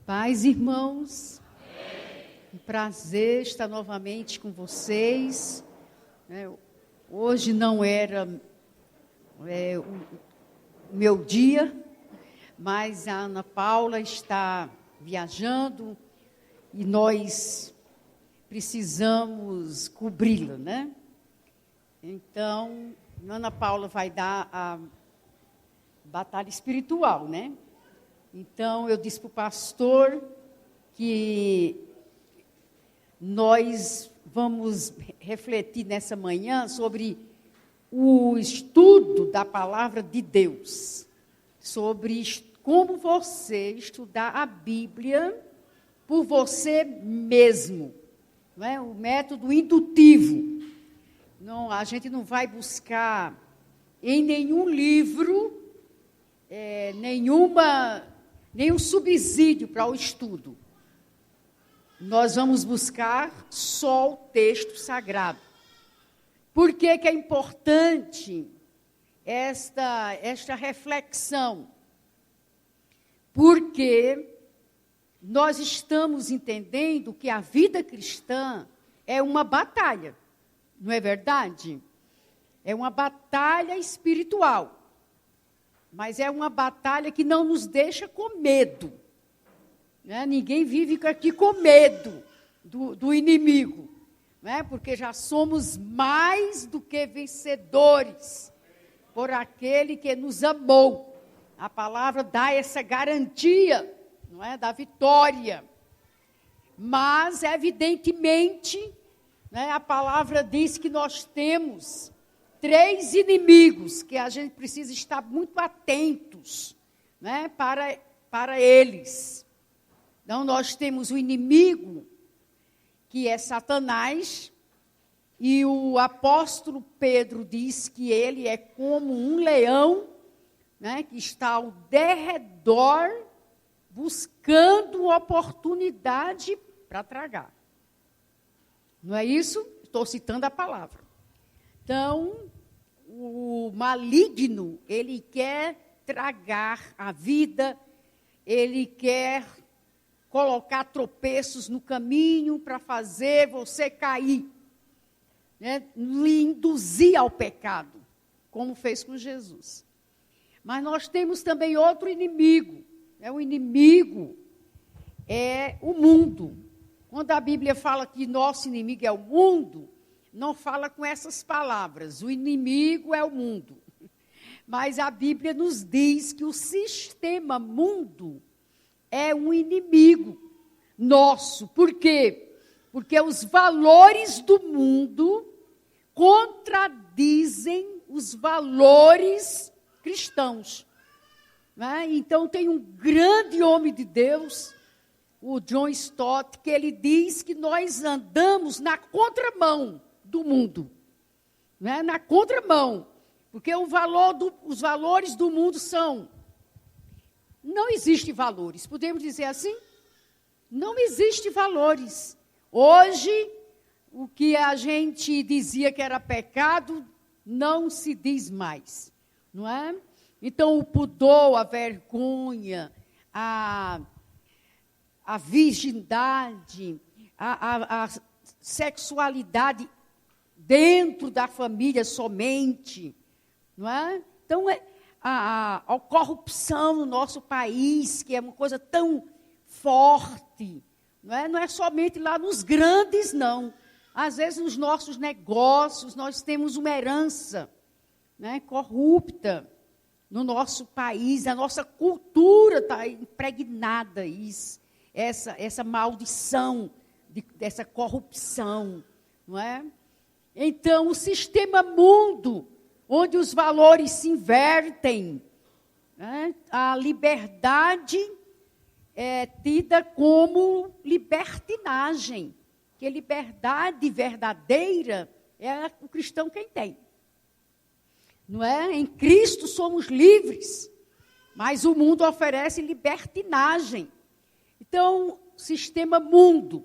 Paz, irmãos. Um prazer estar novamente com vocês. Hoje não era o meu dia, mas a Ana Paula está viajando e nós precisamos cobri-la, né? Então, a Ana Paula vai dar a batalha espiritual, né? Então, eu disse para o pastor que nós vamos refletir nessa manhã sobre o estudo da palavra de Deus, sobre como você estudar a Bíblia por você mesmo, não é? O método indutivo. Não, a gente não vai buscar em nenhum livro nenhum subsídio para o estudo. Nós vamos buscar só o texto sagrado. Por que que é importante esta reflexão? Porque nós estamos entendendo que a vida cristã é uma batalha, não é verdade? É uma batalha espiritual. Mas é uma batalha que não nos deixa com medo. Né? Ninguém vive aqui com medo do inimigo. Né? Porque já somos mais do que vencedores por aquele que nos amou. A palavra dá essa garantia, não é? Da vitória. Mas, evidentemente, né, a palavra diz que nós temos 3 inimigos que a gente precisa estar muito atentos, né, para eles. Então, nós temos o inimigo, que é Satanás, e o apóstolo Pedro diz que ele é como um leão, né, que está ao derredor, buscando oportunidade para tragar. Não é isso? Estou citando a palavra. Então, o maligno, ele quer tragar a vida, ele quer colocar tropeços no caminho para fazer você cair, né? Lhe induzir ao pecado, como fez com Jesus. Mas nós temos também outro inimigo, o inimigo é o mundo. Quando a Bíblia fala que nosso inimigo é o mundo, não fala com essas palavras, o inimigo é o mundo. Mas a Bíblia nos diz que o sistema mundo é um inimigo nosso. Por quê? Porque os valores do mundo contradizem os valores cristãos. Né? Então, tem um grande homem de Deus, o John Stott, que ele diz que nós andamos na contramão do mundo, né? Na contramão, porque os valores do mundo não existem valores, podemos dizer assim? Não existem valores. Hoje, o que a gente dizia que era pecado, não se diz mais, não é? Então, o pudor, a vergonha, a virgindade, a sexualidade dentro da família somente, não é? Então, a corrupção no nosso país, que é uma coisa tão forte, não é somente lá nos grandes, não. Às vezes, nos nossos negócios, nós temos uma herança, né, corrupta no nosso país, a nossa cultura está impregnada essa maldição dessa corrupção, não é? Então, o sistema mundo, onde os valores se invertem, né? A liberdade é tida como libertinagem, que liberdade verdadeira é o cristão quem tem. Não é? Em Cristo somos livres, mas o mundo oferece libertinagem. Então, sistema mundo,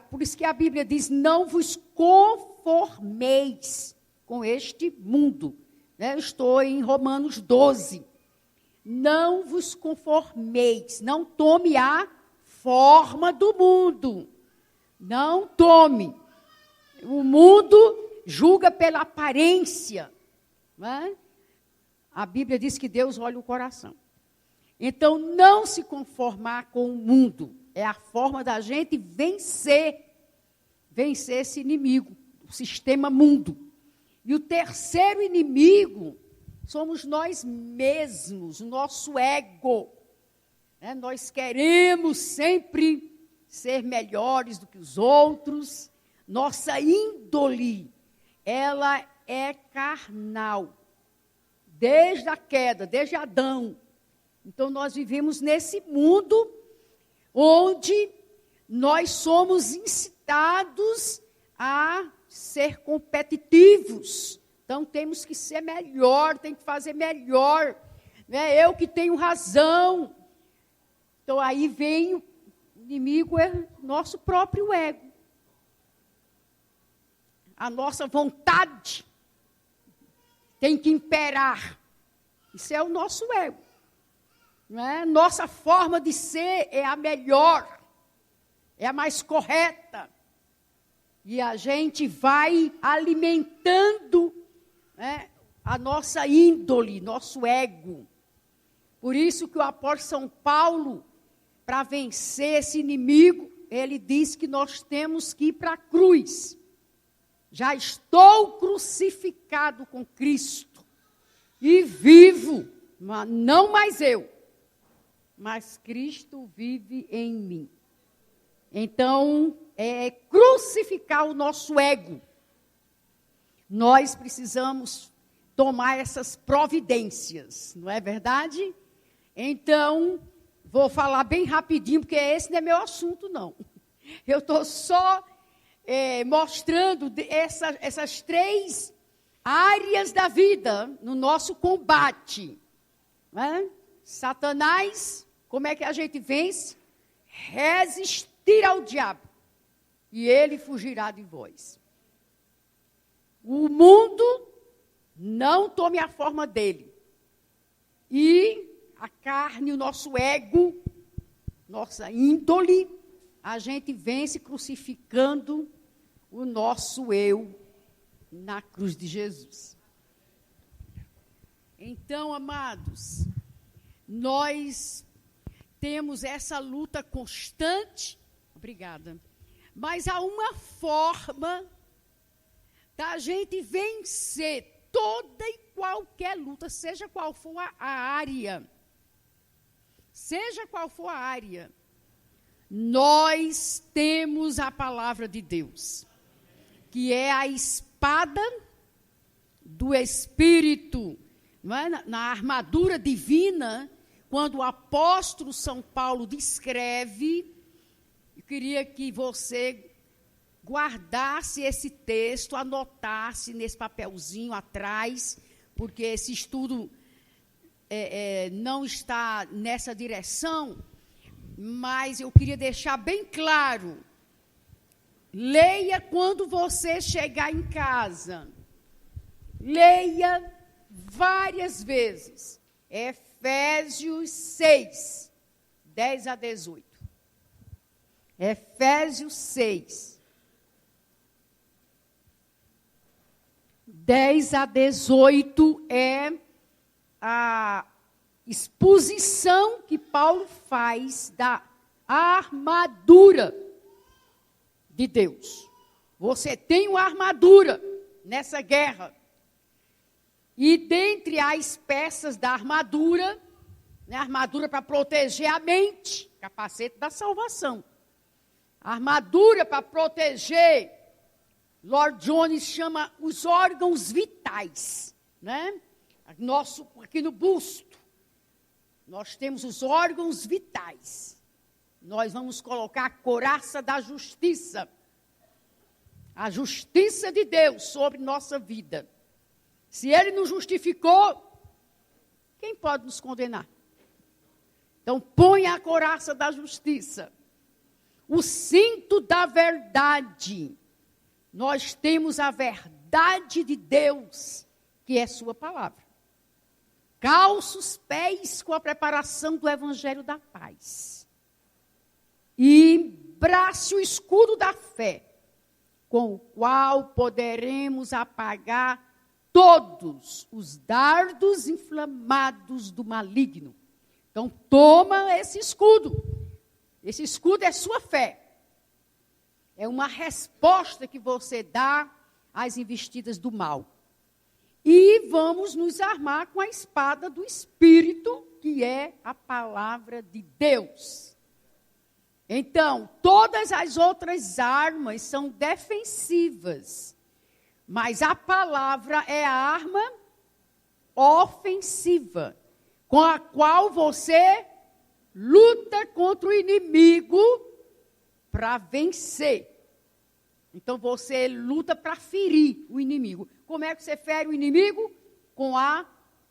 por isso que a Bíblia diz, não vos conformeis com este mundo. Né? Eu estou em Romanos 12. Não vos conformeis, não tome a forma do mundo. Não tome. O mundo julga pela aparência. Não é? A Bíblia diz que Deus olha o coração. Então, não se conformar com o mundo. É a forma da gente vencer esse inimigo, o sistema mundo. E o terceiro inimigo somos nós mesmos, o nosso ego. Nós queremos sempre ser melhores do que os outros. Nossa índole, ela é carnal. Desde a queda, desde Adão. Então, nós vivemos nesse mundo onde nós somos incitados a ser competitivos. Então, temos que ser melhor, tem que fazer melhor. Eu que tenho razão. Então, aí vem o inimigo, é nosso próprio ego. A nossa vontade tem que imperar. Isso é o nosso ego. Não é? Nossa forma de ser é a melhor, é a mais correta. E a gente vai alimentando a nossa índole, nosso ego. Por isso que o apóstolo São Paulo, para vencer esse inimigo, ele diz que nós temos que ir para a cruz. Já estou crucificado com Cristo e vivo, mas não mais eu, mas Cristo vive em mim. Então, é crucificar o nosso ego. Nós precisamos tomar essas providências, não é verdade? Então, vou falar bem rapidinho, porque esse não é meu assunto, não. Eu estou só mostrando essas três áreas da vida no nosso combate. Satanás, como é que a gente vence? Resistir ao diabo, e ele fugirá de vós. O mundo, não tome a forma dele. E a carne, o nosso ego, nossa índole, a gente vence crucificando o nosso eu na cruz de Jesus. Então, amados, nós temos essa luta constante. Obrigada. Mas há uma forma da gente vencer toda e qualquer luta, seja qual for a área. Seja qual for a área. Nós temos a palavra de Deus, que é a espada do Espírito, não é? Na armadura divina, quando o apóstolo São Paulo descreve, eu queria que você guardasse esse texto, anotasse nesse papelzinho atrás, porque esse estudo não está nessa direção, mas eu queria deixar bem claro. Leia quando você chegar em casa. Leia várias vezes. Efésios 6, 10 a 18. Efésios 6, 10 a 18 é a exposição que Paulo faz da armadura de Deus. Você tem uma armadura nessa guerra. E dentre as peças da armadura, a armadura para proteger a mente, capacete da salvação. A armadura para proteger, Lord Jones chama os órgãos vitais, né? Aqui no busto, nós temos os órgãos vitais. Nós vamos colocar a couraça da justiça. A justiça de Deus sobre nossa vida. Se Ele nos justificou, quem pode nos condenar? Então, ponha a couraça da justiça. O cinto da verdade. Nós temos a verdade de Deus, que é sua palavra. Calça os pés com a preparação do evangelho da paz. E brace o escudo da fé, com o qual poderemos apagar todos os dardos inflamados do maligno. Então, toma esse escudo. Esse escudo é sua fé. É uma resposta que você dá às investidas do mal. E vamos nos armar com a espada do Espírito, que é a palavra de Deus. Então, todas as outras armas são defensivas, mas a palavra é a arma ofensiva, com a qual você luta contra o inimigo para vencer. Então, você luta para ferir o inimigo. Como é que você fere o inimigo? Com a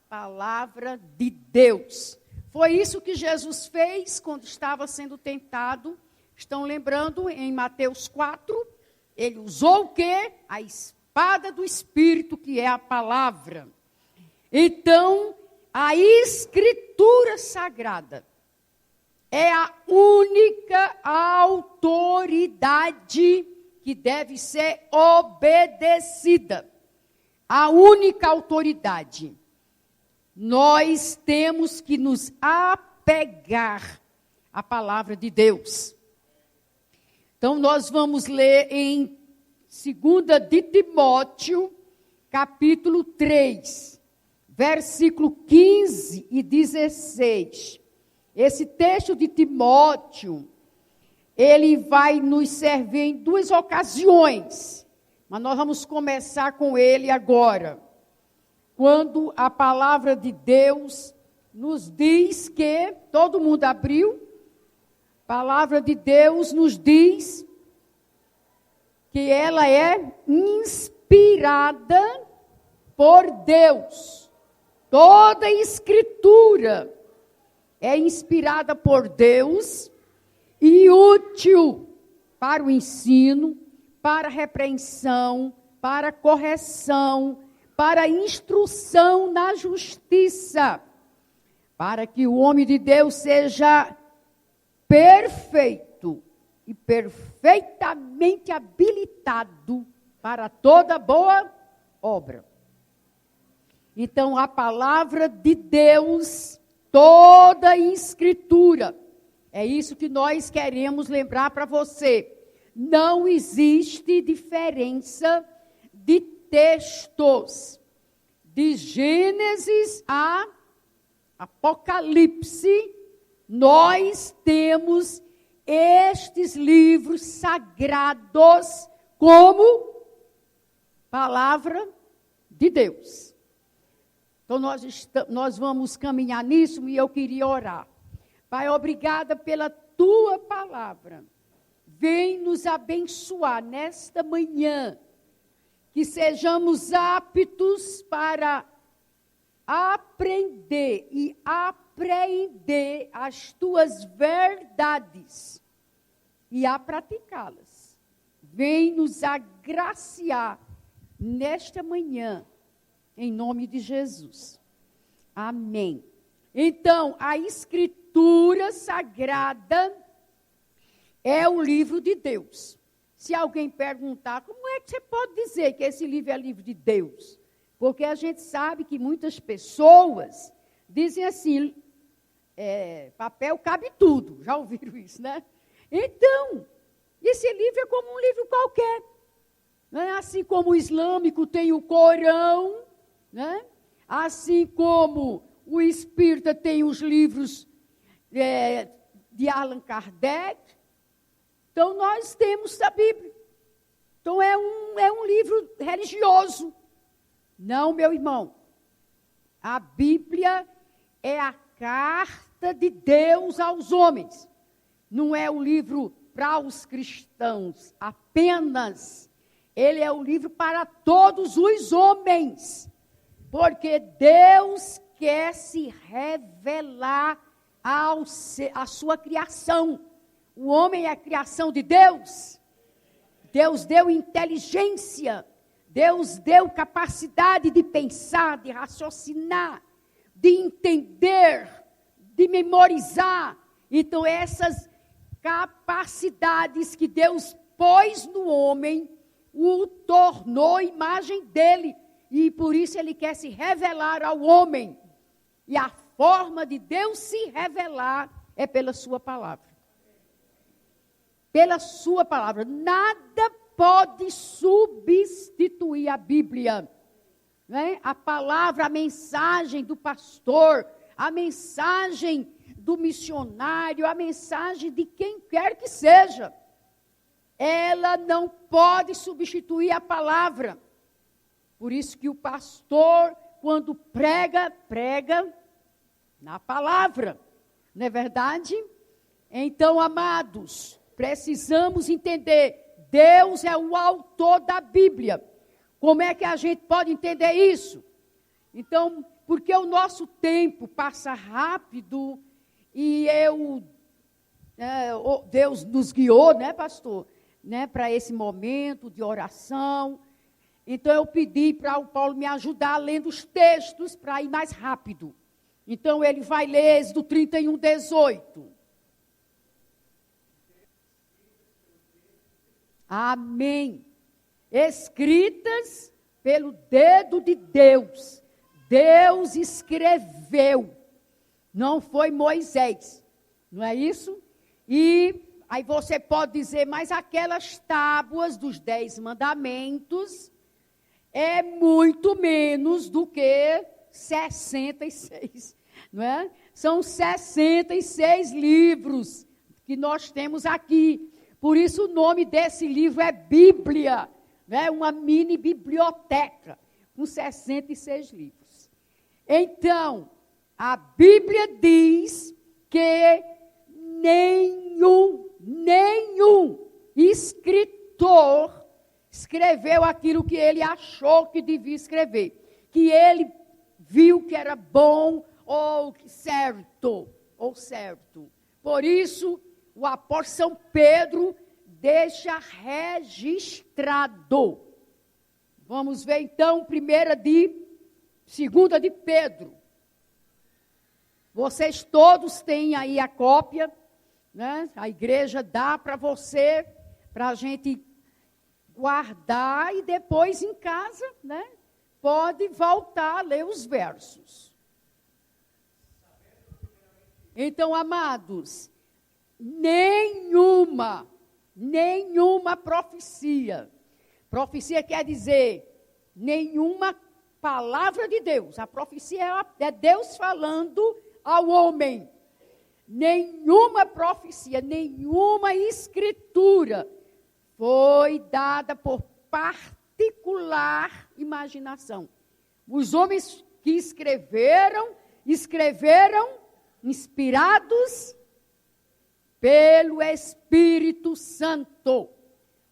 palavra de Deus. Foi isso que Jesus fez quando estava sendo tentado. Estão lembrando em Mateus 4? Ele usou o quê? A espada do Espírito, que é a palavra. Então, a Escritura Sagrada é a única autoridade que deve ser obedecida. A única autoridade. Nós temos que nos apegar à palavra de Deus. Então, nós vamos ler em 2 de Timóteo, capítulo 3, versículo 15 e 16. Esse texto de Timóteo, ele vai nos servir em duas ocasiões, mas nós vamos começar com ele agora. Quando a palavra de Deus nos diz que, todo mundo abriu, a palavra de Deus nos diz que ela é inspirada por Deus. Toda a Escritura é inspirada por Deus e útil para o ensino, para a repreensão, para a correção, para a instrução na justiça, para que o homem de Deus seja perfeito e perfeitamente habilitado para toda boa obra. Então, a palavra de Deus, toda a Escritura, é isso que nós queremos lembrar para você. Não existe diferença de textos, de Gênesis a Apocalipse, nós temos estes livros sagrados como palavra de Deus. Então, nós vamos caminhar nisso e eu queria orar. Pai, obrigada pela tua palavra. Vem nos abençoar nesta manhã. Que sejamos aptos para aprender e apreender as tuas verdades e a praticá-las. Vem nos agraciar nesta manhã, em nome de Jesus. Amém. Então, a Escritura Sagrada é o livro de Deus. Se alguém perguntar, como é que você pode dizer que esse livro é livro de Deus? Porque a gente sabe que muitas pessoas dizem assim, papel cabe tudo. Já ouviram isso, né? Então, esse livro é como um livro qualquer. Né? Assim como o islâmico tem o Corão, né? Assim como o espírita tem os livros de Allan Kardec. Então, nós temos a Bíblia. Então, é um livro religioso. Não, meu irmão. A Bíblia é a carta de Deus aos homens. Não é o livro para os cristãos apenas. Ele é o livro para todos os homens. Porque Deus quer se revelar à sua criação. O homem é a criação de Deus. Deus deu inteligência. Deus deu capacidade de pensar, de raciocinar, de entender, de memorizar. Então, capacidades que Deus pôs no homem, o tornou imagem dele. E por isso ele quer se revelar ao homem. E a forma de Deus se revelar é pela sua palavra. Pela sua palavra. Nada pode substituir a Bíblia. Né? A palavra, a mensagem do pastor, a mensagem do missionário, a mensagem de quem quer que seja. Ela não pode substituir a palavra. Por isso que o pastor, quando prega, prega na palavra. Não é verdade? Então, amados, precisamos entender, Deus é o autor da Bíblia. Como é que a gente pode entender isso? Então, porque o nosso tempo passa rápido e Deus nos guiou, né, pastor? Né, para esse momento de oração. Então, eu pedi para o Paulo me ajudar lendo os textos para ir mais rápido. Então, ele vai ler Êxodo 31, 18. Amém. Escritas pelo dedo de Deus. Deus escreveu. Não foi Moisés. Não é isso? E aí você pode dizer, mas aquelas tábuas dos 10 mandamentos é muito menos do que 66, não é? São 66 livros que nós temos aqui. Por isso o nome desse livro é Bíblia, né? Uma mini biblioteca com 66 livros. Então, a Bíblia diz que nenhum escritor escreveu aquilo que ele achou que devia escrever, que ele viu que era bom ou certo. Por isso, o apóstolo São Pedro deixa registrado. Vamos ver então, segunda de Pedro. Vocês todos têm aí a cópia, né? A igreja dá para você, para a gente guardar e depois em casa, né? Pode voltar a ler os versos. Então, amados, nenhuma profecia quer dizer nenhuma palavra de Deus. A profecia é Deus falando ao homem. Nenhuma profecia, nenhuma escritura foi dada por particular imaginação. Os homens que escreveram inspirados pelo Espírito Santo.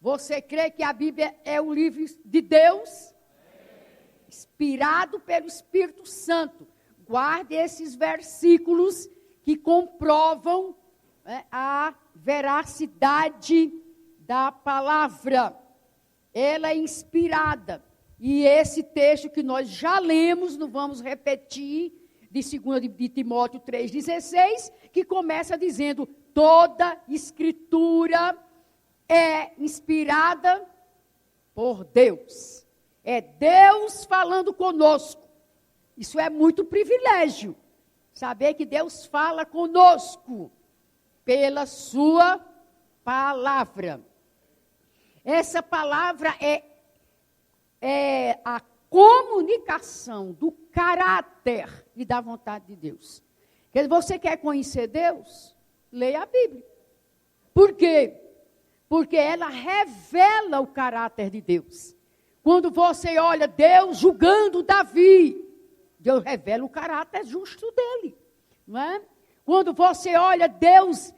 Você crê que a Bíblia é o livro de Deus? Inspirado pelo Espírito Santo. Guarde esses versículos que comprovam a veracidade da palavra. Ela é inspirada. E esse texto que nós já lemos, não vamos repetir, de 2 de Timóteo 3,16, que começa dizendo, toda escritura é inspirada por Deus. É Deus falando conosco. Isso é muito privilégio. Saber que Deus fala conosco pela sua palavra. Essa palavra é a comunicação do caráter e da vontade de Deus. Você quer conhecer Deus? Leia a Bíblia. Por quê? Porque ela revela o caráter de Deus. Quando você olha Deus julgando Davi, Deus revela o caráter justo dele. Não é? Quando você olha Deus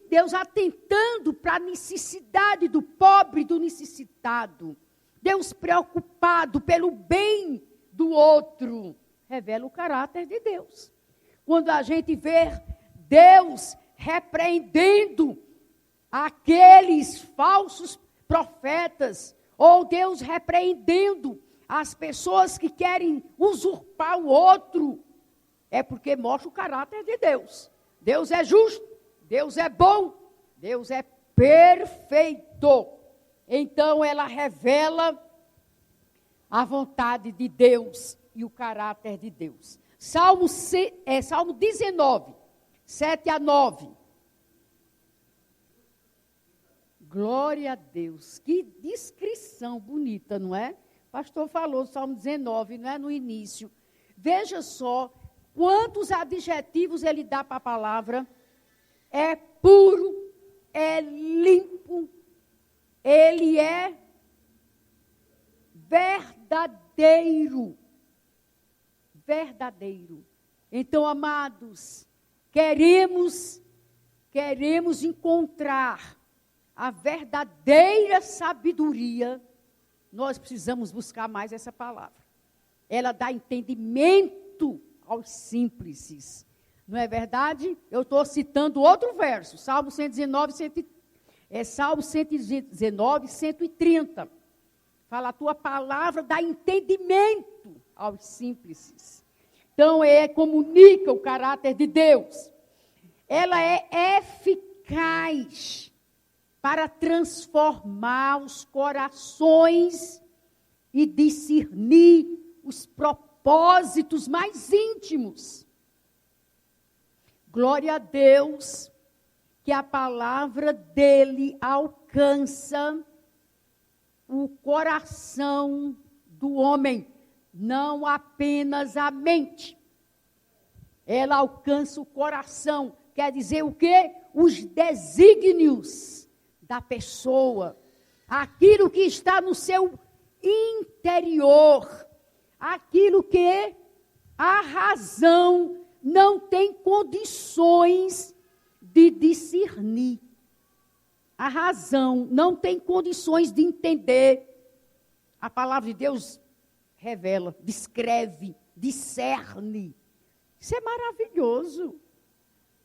Deus atentando para a necessidade do pobre e do necessitado. Deus preocupado pelo bem do outro. Revela o caráter de Deus. Quando a gente vê Deus repreendendo aqueles falsos profetas, ou Deus repreendendo as pessoas que querem usurpar o outro, é porque mostra o caráter de Deus. Deus é justo, Deus é bom, Deus é perfeito. Então ela revela a vontade de Deus e o caráter de Deus. Salmo 19, 7 a 9. Glória a Deus, que descrição bonita, não é? O pastor falou do Salmo 19, não é? No início. Veja só quantos adjetivos ele dá para a palavra. É puro, é limpo, ele é verdadeiro. Verdadeiro. Então, amados, queremos encontrar a verdadeira sabedoria, nós precisamos buscar mais essa palavra. Ela dá entendimento aos simples. Não é verdade? Eu estou citando outro verso, Salmo 119, Salmo 119, 130. Fala, a tua palavra dá entendimento aos simples. Então, comunica o caráter de Deus. Ela é eficaz para transformar os corações e discernir os propósitos mais íntimos. Glória a Deus, que a palavra dele alcança o coração do homem, não apenas a mente. Ela alcança o coração, quer dizer o quê? Os desígnios da pessoa, aquilo que está no seu interior, aquilo que a razão não tem condições de discernir. A razão não tem condições de entender. A palavra de Deus revela, descreve, discerne. Isso é maravilhoso.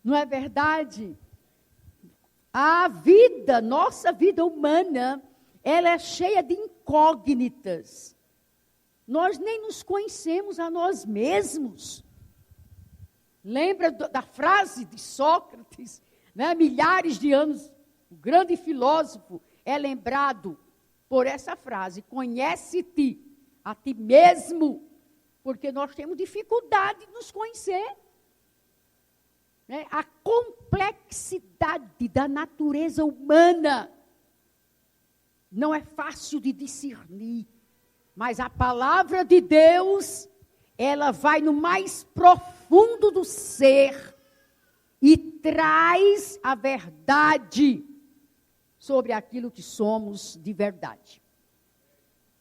Não é verdade? A vida, nossa vida humana, ela é cheia de incógnitas. Nós nem nos conhecemos a nós mesmos. Lembra da frase de Sócrates, né? Milhares de anos, o grande filósofo é lembrado por essa frase: conhece-te a ti mesmo, porque nós temos dificuldade de nos conhecer. Né? A complexidade da natureza humana não é fácil de discernir, mas a palavra de Deus, ela vai no mais profundo do ser e traz a verdade sobre aquilo que somos de verdade.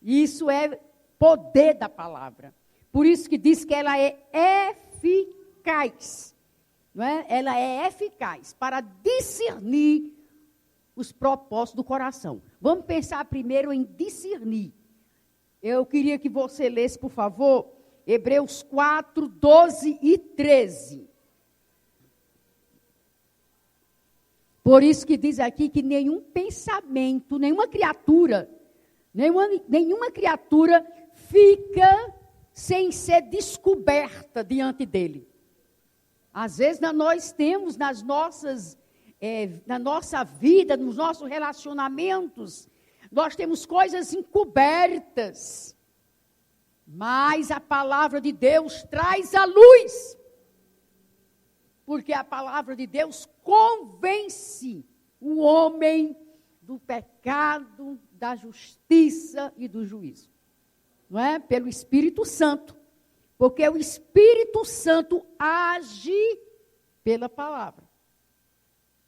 Isso é poder da palavra. Por isso que diz que ela é eficaz. Não é? Ela é eficaz para discernir os propósitos do coração. Vamos pensar primeiro em discernir. Eu queria que você lesse, por favor, Hebreus 4, 12 e 13. Por isso que diz aqui que nenhum pensamento, nenhuma criatura fica sem ser descoberta diante dele. Às vezes nós temos na nossa vida, nos nossos relacionamentos, nós temos coisas encobertas. Mas a palavra de Deus traz a luz. Porque a palavra de Deus convence o homem do pecado, da justiça e do juízo. Não é? Pelo Espírito Santo. Porque o Espírito Santo age pela palavra.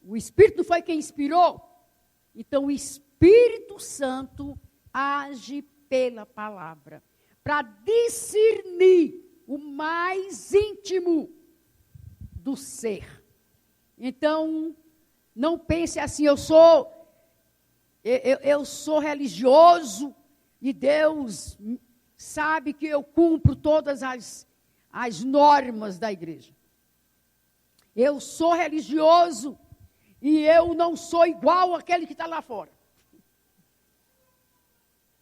O Espírito não foi quem inspirou? Então o Espírito Santo age pela palavra. Para discernir o mais íntimo do ser. Então, não pense assim, eu sou religioso e Deus sabe que eu cumpro todas as normas da igreja. Eu sou religioso e eu não sou igual àquele que está lá fora.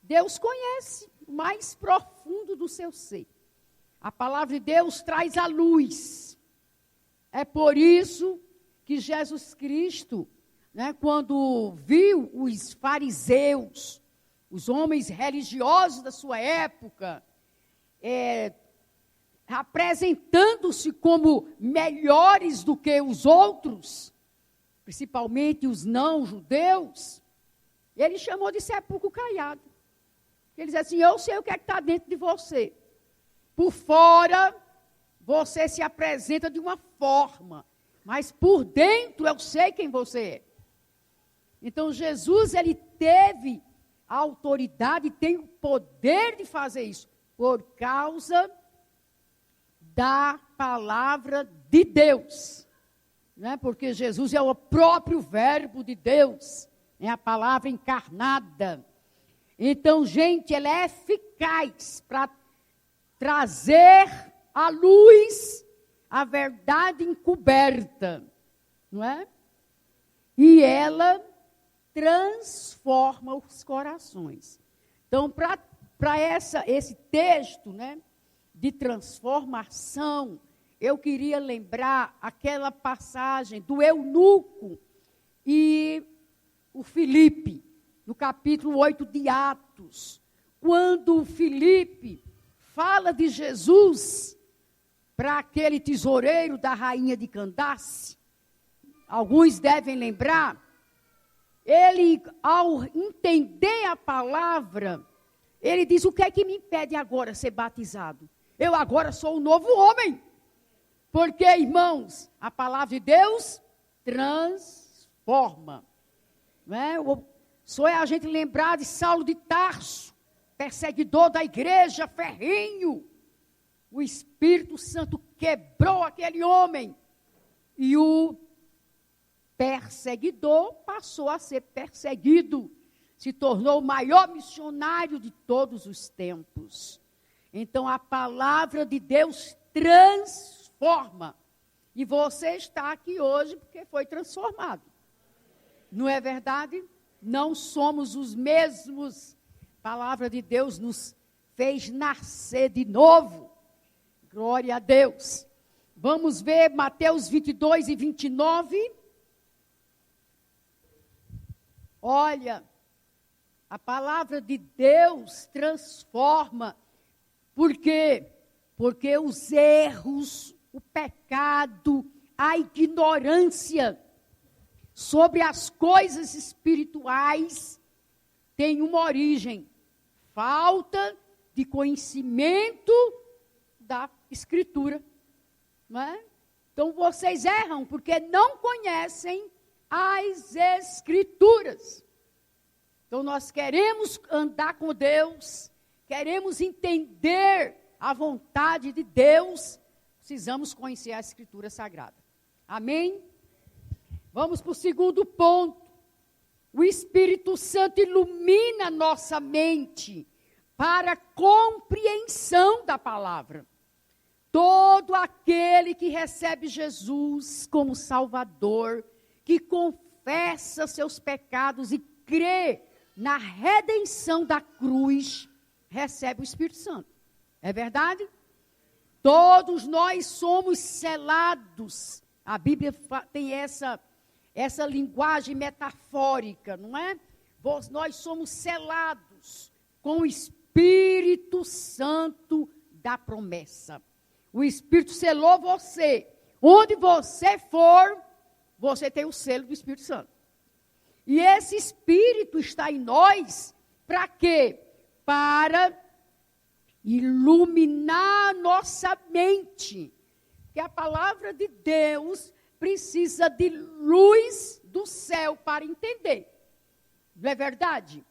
Deus conhece o mais profundo do seu ser. A palavra de Deus traz a luz. É por isso que Jesus Cristo, né, quando viu os fariseus, os homens religiosos da sua época, apresentando-se como melhores do que os outros, principalmente os não-judeus, ele chamou de sepulcro caiado. Ele diz assim: eu sei o que é que está dentro de você. Por fora, você se apresenta de uma forma, mas por dentro eu sei quem você é. Então Jesus, ele teve a autoridade, tem o poder de fazer isso, por causa da palavra de Deus. Né? Porque Jesus é o próprio verbo de Deus, é a palavra encarnada. Então, gente, ela é eficaz para trazer à luz a verdade encoberta, não é? E ela transforma os corações. Então, para esse texto, né, de transformação, eu queria lembrar aquela passagem do eunuco e o Filipe, no capítulo 8 de Atos, quando Filipe fala de Jesus para aquele tesoureiro da rainha de Candace. Alguns devem lembrar, ele, ao entender a palavra, ele diz: o que é que me impede agora ser batizado? Eu agora sou um novo homem. Porque, irmãos, a palavra de Deus transforma. Não é? Só é a gente lembrar de Saulo de Tarso, perseguidor da igreja, ferrinho. O Espírito Santo quebrou aquele homem. E o perseguidor passou a ser perseguido. Se tornou o maior missionário de todos os tempos. Então, a palavra de Deus transforma. E você está aqui hoje porque foi transformado. Não é verdade? Não somos os mesmos. A palavra de Deus nos fez nascer de novo. Glória a Deus. Vamos ver Mateus 22 e 29. Olha, a palavra de Deus transforma. Por quê? Porque os erros, o pecado, a ignorância sobre as coisas espirituais tem uma origem: falta de conhecimento da Escritura. Não é? Então vocês erram porque não conhecem as Escrituras. Então nós queremos andar com Deus, queremos entender a vontade de Deus, precisamos conhecer a Escritura Sagrada. Amém? Vamos para o segundo ponto. O Espírito Santo ilumina nossa mente para a compreensão da palavra. Todo aquele que recebe Jesus como Salvador, que confessa seus pecados e crê na redenção da cruz, recebe o Espírito Santo. É verdade? Todos nós somos selados. A Bíblia tem essa linguagem metafórica, não é? Nós somos selados com o Espírito Santo da promessa. O Espírito selou você. Onde você for, você tem o selo do Espírito Santo. E esse Espírito está em nós para quê? Para iluminar nossa mente. Que a palavra de Deus precisa de luz do céu para entender. Não é verdade?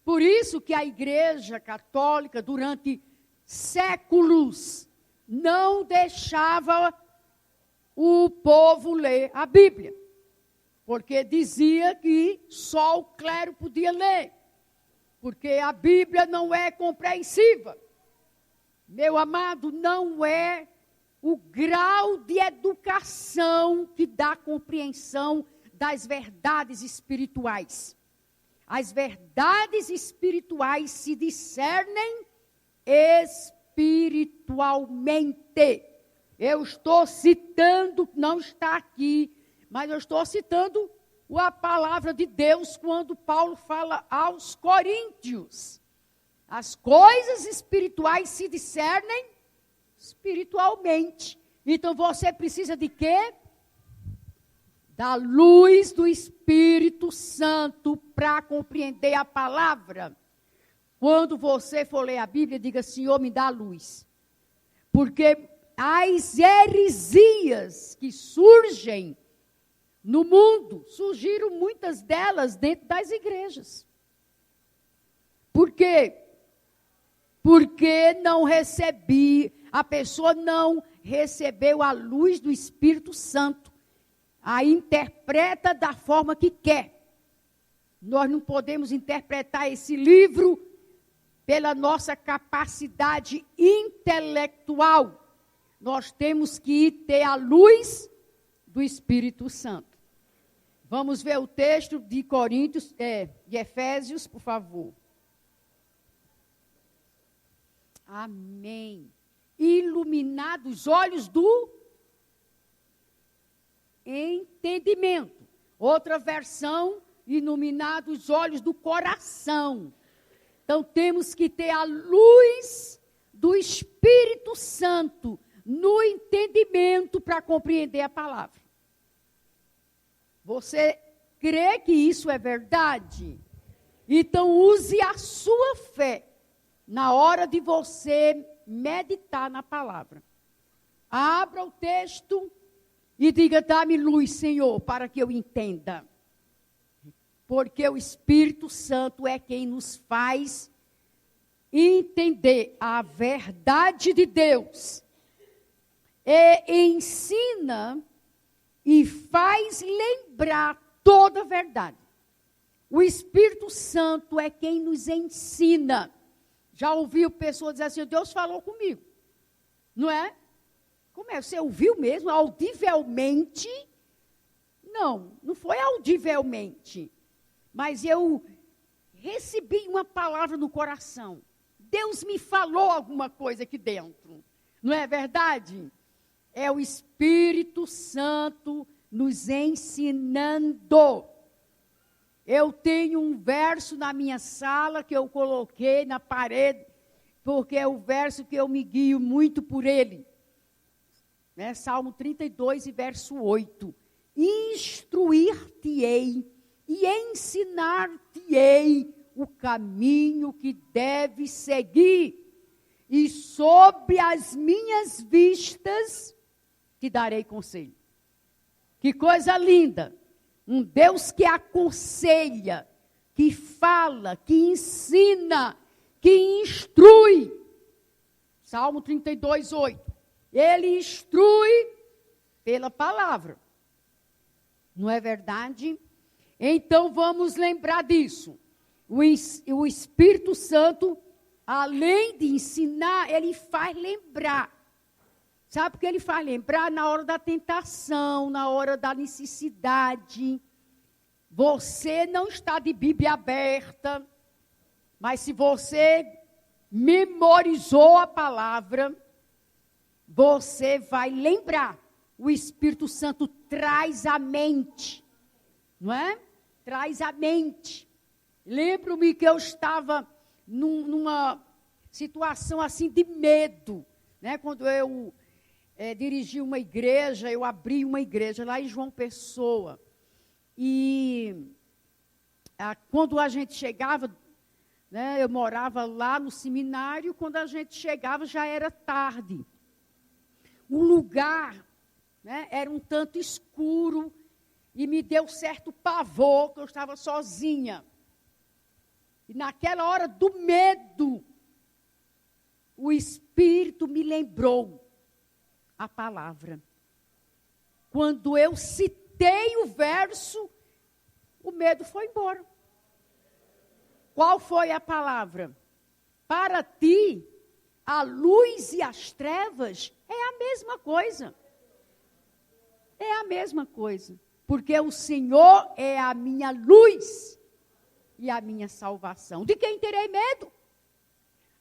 Por isso que a Igreja Católica, durante séculos, não deixava o povo ler a Bíblia. Porque dizia que só o clero podia ler. Porque a Bíblia não é compreensiva. Meu amado, não é o grau de educação que dá compreensão das verdades espirituais. As verdades espirituais se discernem espiritualmente. Eu estou citando, não está aqui, mas eu estou citando a palavra de Deus quando Paulo fala aos coríntios. As coisas espirituais se discernem espiritualmente. Então você precisa de quê? Da luz do Espírito Santo para compreender a palavra. Quando você for ler a Bíblia, diga: Senhor, me dá a luz. Porque as heresias que surgem no mundo, surgiram muitas delas dentro das igrejas. Por quê? Porque a pessoa não recebeu a luz do Espírito Santo. A interpreta da forma que quer. Nós não podemos interpretar esse livro pela nossa capacidade intelectual. Nós temos que ter a luz do Espírito Santo. Vamos ver o texto de de Efésios, por favor. Amém. Iluminados os olhos do entendimento. Outra versão, iluminados os olhos do coração. Então temos que ter a luz do Espírito Santo no entendimento para compreender a palavra. Você crê que isso é verdade? Então use a sua fé na hora de você meditar na palavra. Abra o texto e diga: dá-me luz, Senhor, para que eu entenda. Porque o Espírito Santo é quem nos faz entender a verdade de Deus. E ensina e faz lembrar toda a verdade. O Espírito Santo é quem nos ensina. Já ouviu pessoas dizer assim: Deus falou comigo. Não é? Como é? Você ouviu mesmo? Audivelmente? Não foi audivelmente. Mas eu recebi uma palavra no coração. Deus me falou alguma coisa aqui dentro. Não é verdade? É o Espírito Santo nos ensinando. Eu tenho um verso na minha sala que eu coloquei na parede, porque é o verso que eu me guio muito por ele. Salmo 32 e verso 8. Instruir-te-ei e ensinar-te-ei o caminho que deves seguir, e sobre as minhas vistas te darei conselho. Que coisa linda! Um Deus que aconselha, que fala, que ensina, que instrui. Salmo 32, 8. Ele instrui pela palavra. Não é verdade? Então vamos lembrar disso. O Espírito Santo, além de ensinar, ele faz lembrar. Sabe por que ele faz lembrar? Na hora da tentação, na hora da necessidade. Você não está de Bíblia aberta, mas se você memorizou a palavra, você vai lembrar. O Espírito Santo traz à mente, não é? Traz à mente. Lembro-me que eu estava numa situação assim de medo, né? Quando eu dirigi uma igreja, eu abri uma igreja lá em João Pessoa. E quando a gente chegava, né, eu morava lá no seminário, quando a gente chegava já era tarde. O lugar, né, era um tanto escuro e me deu certo pavor, que eu estava sozinha. E naquela hora do medo, o Espírito me lembrou a palavra. Quando eu citei o verso, o medo foi embora. Qual foi a palavra? Para ti, a luz e as trevas é a mesma coisa. É a mesma coisa. Porque o Senhor é a minha luz e a minha salvação. De quem terei medo?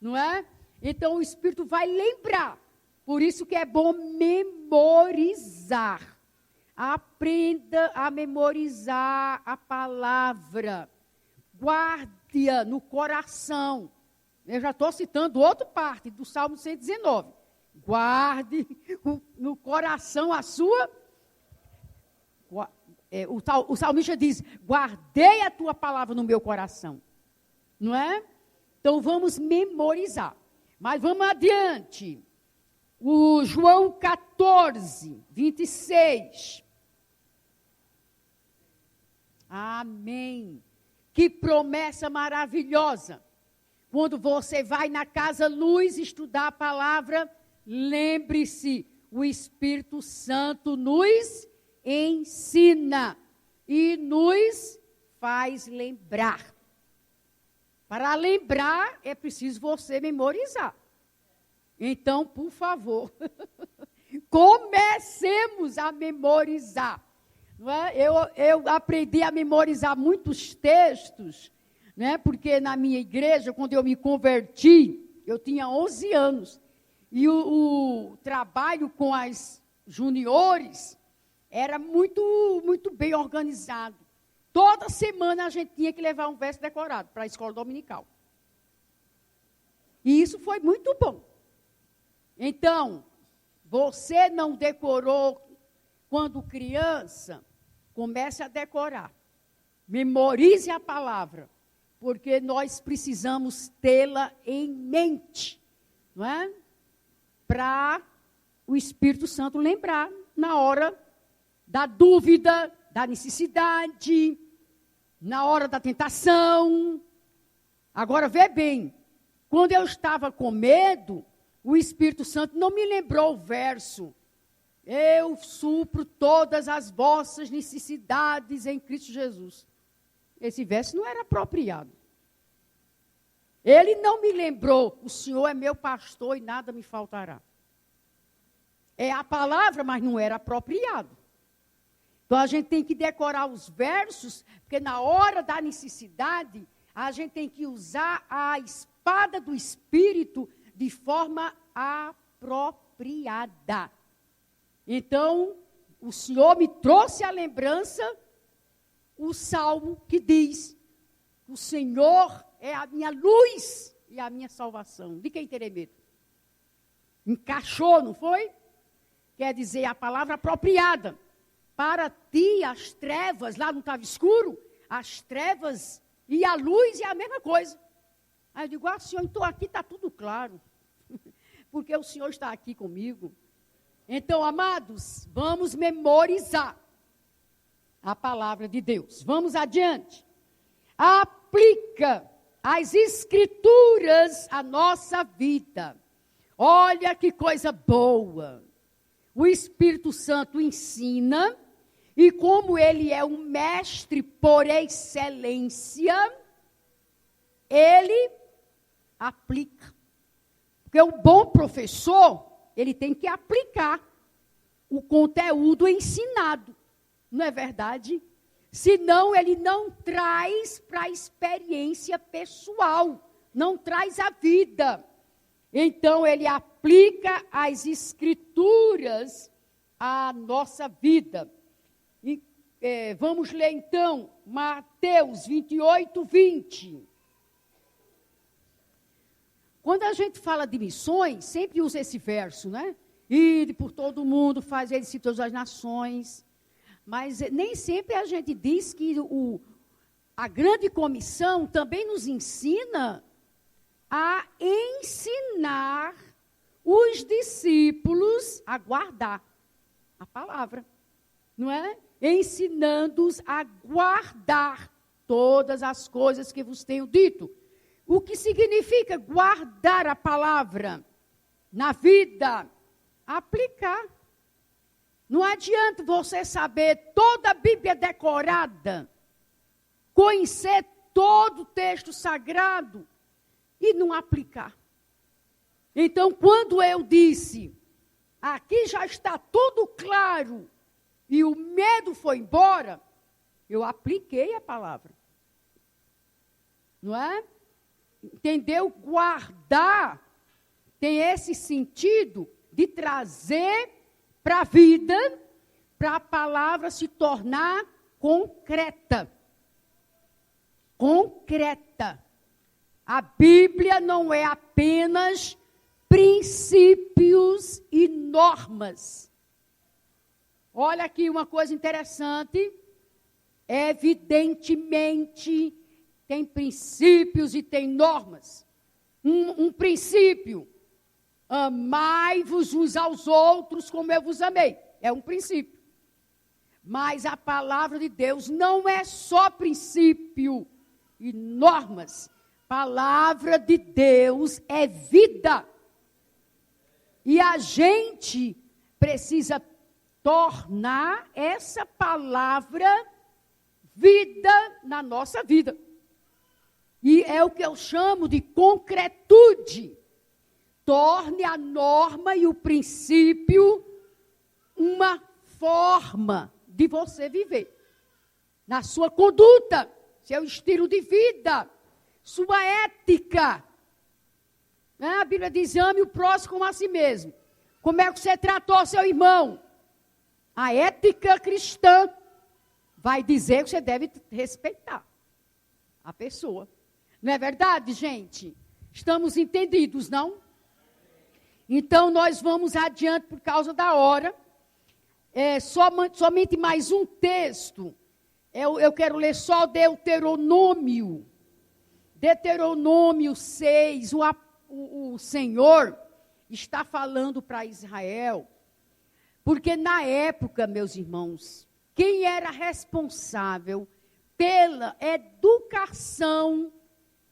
Não é? Então o Espírito vai lembrar. Por isso que é bom memorizar. Aprenda a memorizar a palavra. Guarde-a no coração. Eu já estou citando outra parte do Salmo 119. Guarde no coração a sua... O salmista diz, guardei a tua palavra no meu coração. Não é? Então, vamos memorizar. Mas vamos adiante. O João 14, 26. Amém. Que promessa maravilhosa. Quando você vai na Casa Luz estudar a palavra, lembre-se, o Espírito Santo nos ensina e nos faz lembrar. Para lembrar, é preciso você memorizar. Então, por favor, comecemos a memorizar. Não é? Eu aprendi a memorizar muitos textos, né? Porque na minha igreja, quando eu me converti, eu tinha 11 anos. E o trabalho com as juniores era muito bem organizado. Toda semana a gente tinha que levar um verso decorado para a escola dominical. E isso foi muito bom. Então, você não decorou quando criança, comece a decorar. Memorize a palavra, porque nós precisamos tê-la em mente, não é? Para o Espírito Santo lembrar na hora da dúvida, da necessidade, na hora da tentação. Agora, vê bem, quando eu estava com medo, o Espírito Santo não me lembrou o verso. Eu supro todas as vossas necessidades em Cristo Jesus. Esse verso não era apropriado. Ele não me lembrou, o Senhor é meu pastor e nada me faltará. É a palavra, mas não era apropriado. Então, a gente tem que decorar os versos, porque na hora da necessidade, a gente tem que usar a espada do Espírito de forma apropriada. Então, o Senhor me trouxe à lembrança o salmo que diz: o Senhor é a minha luz e a minha salvação. De quem terei medo? Encaixou, não foi? Quer dizer, a palavra apropriada. Para ti, as trevas, lá não estava escuro, as trevas e a luz é a mesma coisa. Aí eu digo, Senhor, então aqui está tudo claro. Porque o Senhor está aqui comigo. Então, amados, vamos memorizar a palavra de Deus. Vamos adiante. Aplica as escrituras à nossa vida. Olha que coisa boa. O Espírito Santo ensina, e como ele é um mestre por excelência, ele aplica. Porque o bom professor, ele tem que aplicar o conteúdo ensinado. Não é verdade? Senão ele não traz para a experiência pessoal, não traz a vida. Então ele aplica as escrituras à nossa vida. E, vamos ler então Mateus 28, 20. Quando a gente fala de missões, sempre usa esse verso, né? Ide por todo mundo, fazer discípulos das nações. Mas nem sempre a gente diz que a grande comissão também nos ensina a ensinar os discípulos a guardar a palavra, não é? Ensinando-os a guardar todas as coisas que vos tenho dito. O que significa guardar a palavra na vida? Aplicar. Não adianta você saber toda a Bíblia decorada, conhecer todo o texto sagrado e não aplicar. Então, quando eu disse, aqui já está tudo claro e o medo foi embora, eu apliquei a palavra. Não é? Entendeu? Guardar tem esse sentido de trazer para a vida, para a palavra se tornar concreta. Concreta. A Bíblia não é apenas princípios e normas. Olha aqui uma coisa interessante. Evidentemente, tem princípios e tem normas. Um princípio, amai-vos uns aos outros como eu vos amei. É um princípio. Mas a palavra de Deus não é só princípio e normas. Palavra de Deus é vida. E a gente precisa tornar essa palavra vida na nossa vida. E é o que eu chamo de concretude. Torne a norma e o princípio uma forma de você viver. Na sua conduta, seu estilo de vida, sua ética. A Bíblia diz, ame o próximo como a si mesmo. Como é que você tratou seu irmão? A ética cristã vai dizer que você deve respeitar a pessoa. Não é verdade, gente? Estamos entendidos, não? Então, nós vamos adiante por causa da hora. Somente mais um texto. Eu quero ler só Deuteronômio. Deuteronômio 6. O Senhor está falando para Israel. Porque na época, meus irmãos, quem era responsável pela educação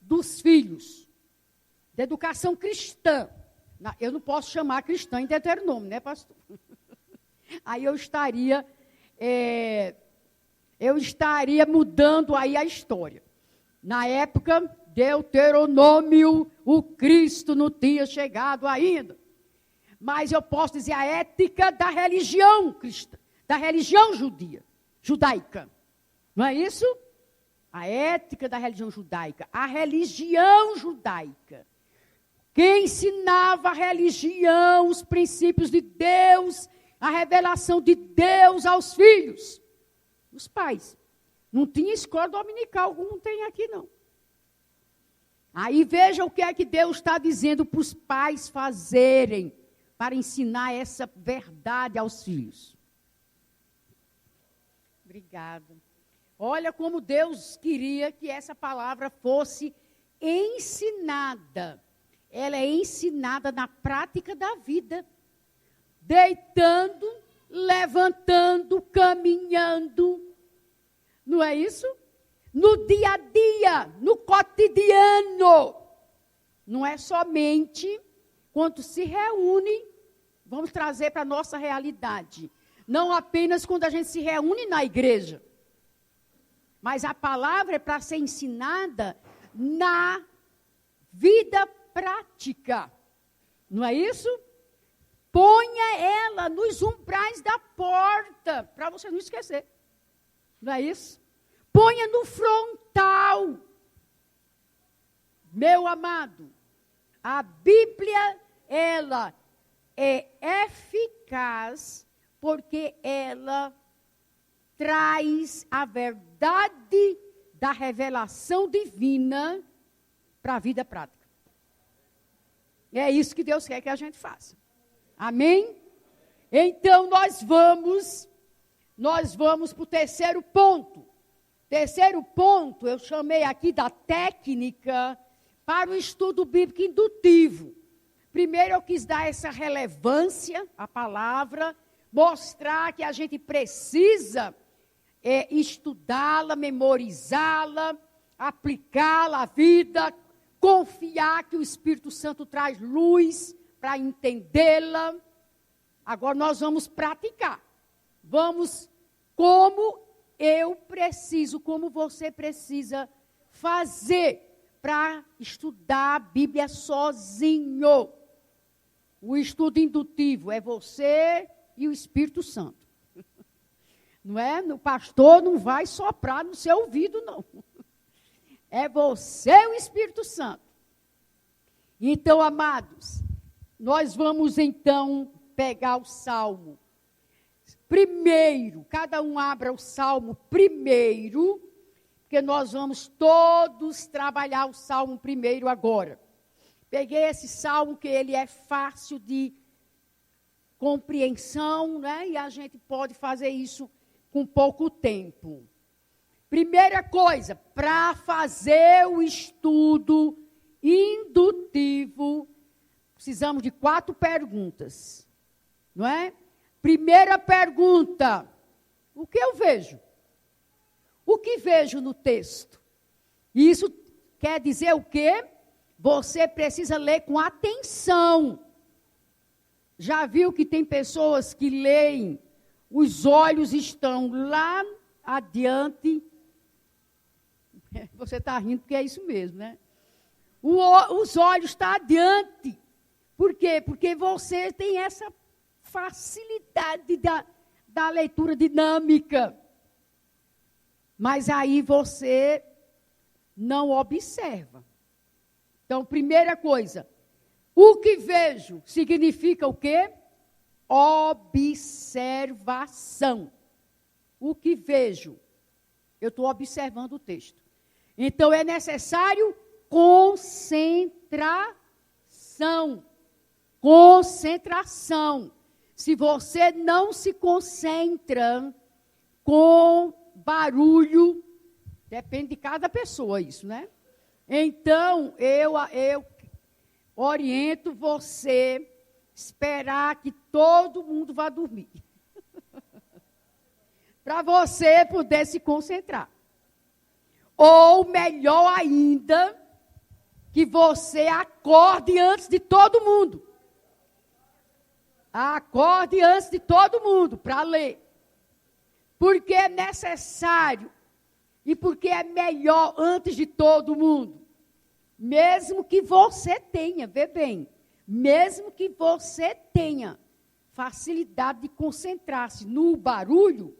dos filhos, da educação cristã. Eu não posso chamar cristã em Deuteronômio, né, pastor? Aí eu estaria mudando aí a história. Na época, Deuteronômio, o Cristo não tinha chegado ainda. Mas eu posso dizer a ética da religião cristã, da religião judaica. Não é isso? A ética da religião judaica. A religião judaica. Quem ensinava a religião, os princípios de Deus, a revelação de Deus aos filhos? Os pais. Não tinha escola dominical, como tem aqui não. Aí veja o que é que Deus está dizendo para os pais fazerem, para ensinar essa verdade aos filhos. Obrigada. Olha como Deus queria que essa palavra fosse ensinada. Ela é ensinada na prática da vida. Deitando, levantando, caminhando. Não é isso? No dia a dia, no cotidiano. Não é somente quando se reúne, vamos trazer para a nossa realidade. Não apenas quando a gente se reúne na igreja. Mas a palavra é para ser ensinada na vida prática. Não é isso? Ponha ela nos umbrais da porta, para você não esquecer. Não é isso? Ponha no frontal. Meu amado, a Bíblia, ela é eficaz porque ela traz a verdade da revelação divina para a vida prática. É isso que Deus quer que a gente faça. Amém? Então, nós vamos para o terceiro ponto. Terceiro ponto, eu chamei aqui da técnica para o estudo bíblico indutivo. Primeiro, eu quis dar essa relevância à palavra, mostrar que a gente precisa estudá-la, memorizá-la, aplicá-la à vida, confiar que o Espírito Santo traz luz para entendê-la. Agora nós vamos praticar. Vamos como eu preciso, como você precisa fazer para estudar a Bíblia sozinho. O estudo indutivo é você e o Espírito Santo. Não é? O pastor não vai soprar no seu ouvido, não. É você e o Espírito Santo. Então, amados, nós vamos então pegar o Salmo. Primeiro, cada um abra o Salmo primeiro, porque nós vamos todos trabalhar o Salmo primeiro agora. Peguei esse Salmo que ele é fácil de compreensão, né? E a gente pode fazer isso com pouco tempo. Primeira coisa, para fazer o estudo indutivo, precisamos de 4 perguntas, não é? Primeira pergunta, o que eu vejo? O que vejo no texto? Isso quer dizer o quê? Você precisa ler com atenção. Já viu que tem pessoas que leem, os olhos estão lá adiante. Você está rindo porque é isso mesmo, né? Os olhos estão adiante. Por quê? Porque você tem essa facilidade da leitura dinâmica. Mas aí você não observa. Então, primeira coisa, o que vejo significa o quê? Observação. O que vejo? Eu estou observando o texto. Então, é necessário concentração. Concentração. Se você não se concentra com barulho, depende de cada pessoa isso, né? Então, eu oriento você esperar que todo mundo vá dormir. Para você poder se concentrar. Ou, melhor ainda, que você acorde antes de todo mundo. Acorde antes de todo mundo para ler. Porque é necessário e porque é melhor antes de todo mundo. Mesmo que você tenha, vê bem, mesmo que você tenha facilidade de concentrar-se no barulho,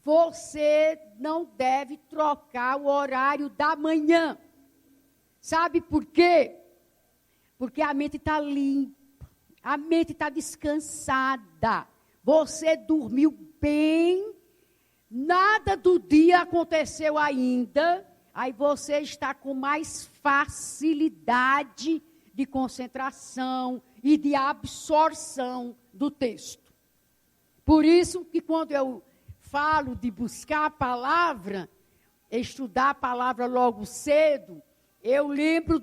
você não deve trocar o horário da manhã. Sabe por quê? Porque a mente está limpa, a mente está descansada, você dormiu bem, nada do dia aconteceu ainda, aí você está com mais facilidade de concentração e de absorção do texto. Por isso que quando eu falo de buscar a palavra, estudar a palavra logo cedo, eu lembro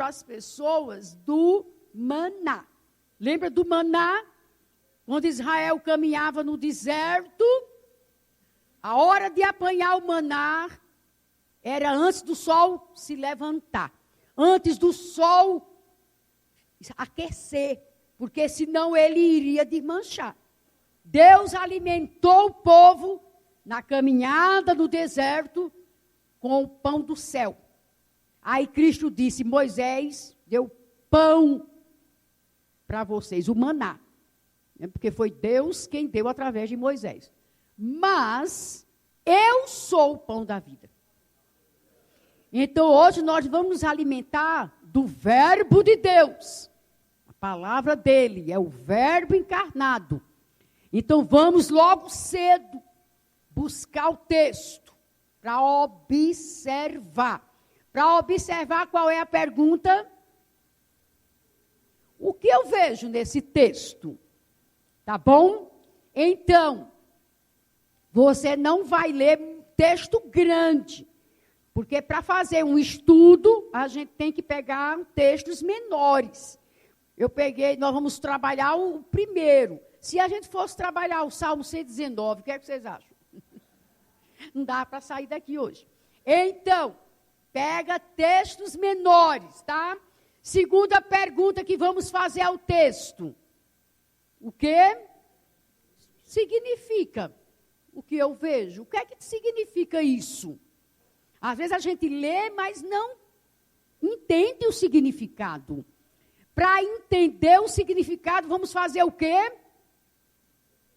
as pessoas do maná. Lembra do maná? Quando Israel caminhava no deserto, a hora de apanhar o maná era antes do sol se levantar, antes do sol aquecer, porque senão ele iria desmanchar. Deus alimentou o povo na caminhada do deserto com o pão do céu. Aí Cristo disse, Moisés deu pão para vocês, o maná. Porque foi Deus quem deu através de Moisés. Mas eu sou o pão da vida. Então hoje nós vamos nos alimentar do verbo de Deus. A palavra dele é o verbo encarnado. Então vamos logo cedo buscar o texto para observar. Para observar qual é a pergunta? O que eu vejo nesse texto? Tá bom? Então, você não vai ler texto grande. Porque para fazer um estudo, a gente tem que pegar textos menores. Nós vamos trabalhar o primeiro. Se a gente fosse trabalhar o Salmo 119, o que é que vocês acham? Não dá para sair daqui hoje. Então, pega textos menores, tá? Segunda pergunta que vamos fazer ao texto. O que significa o que eu vejo? O que é que significa isso? Às vezes a gente lê, mas não entende o significado. Para entender o significado, vamos fazer o quê?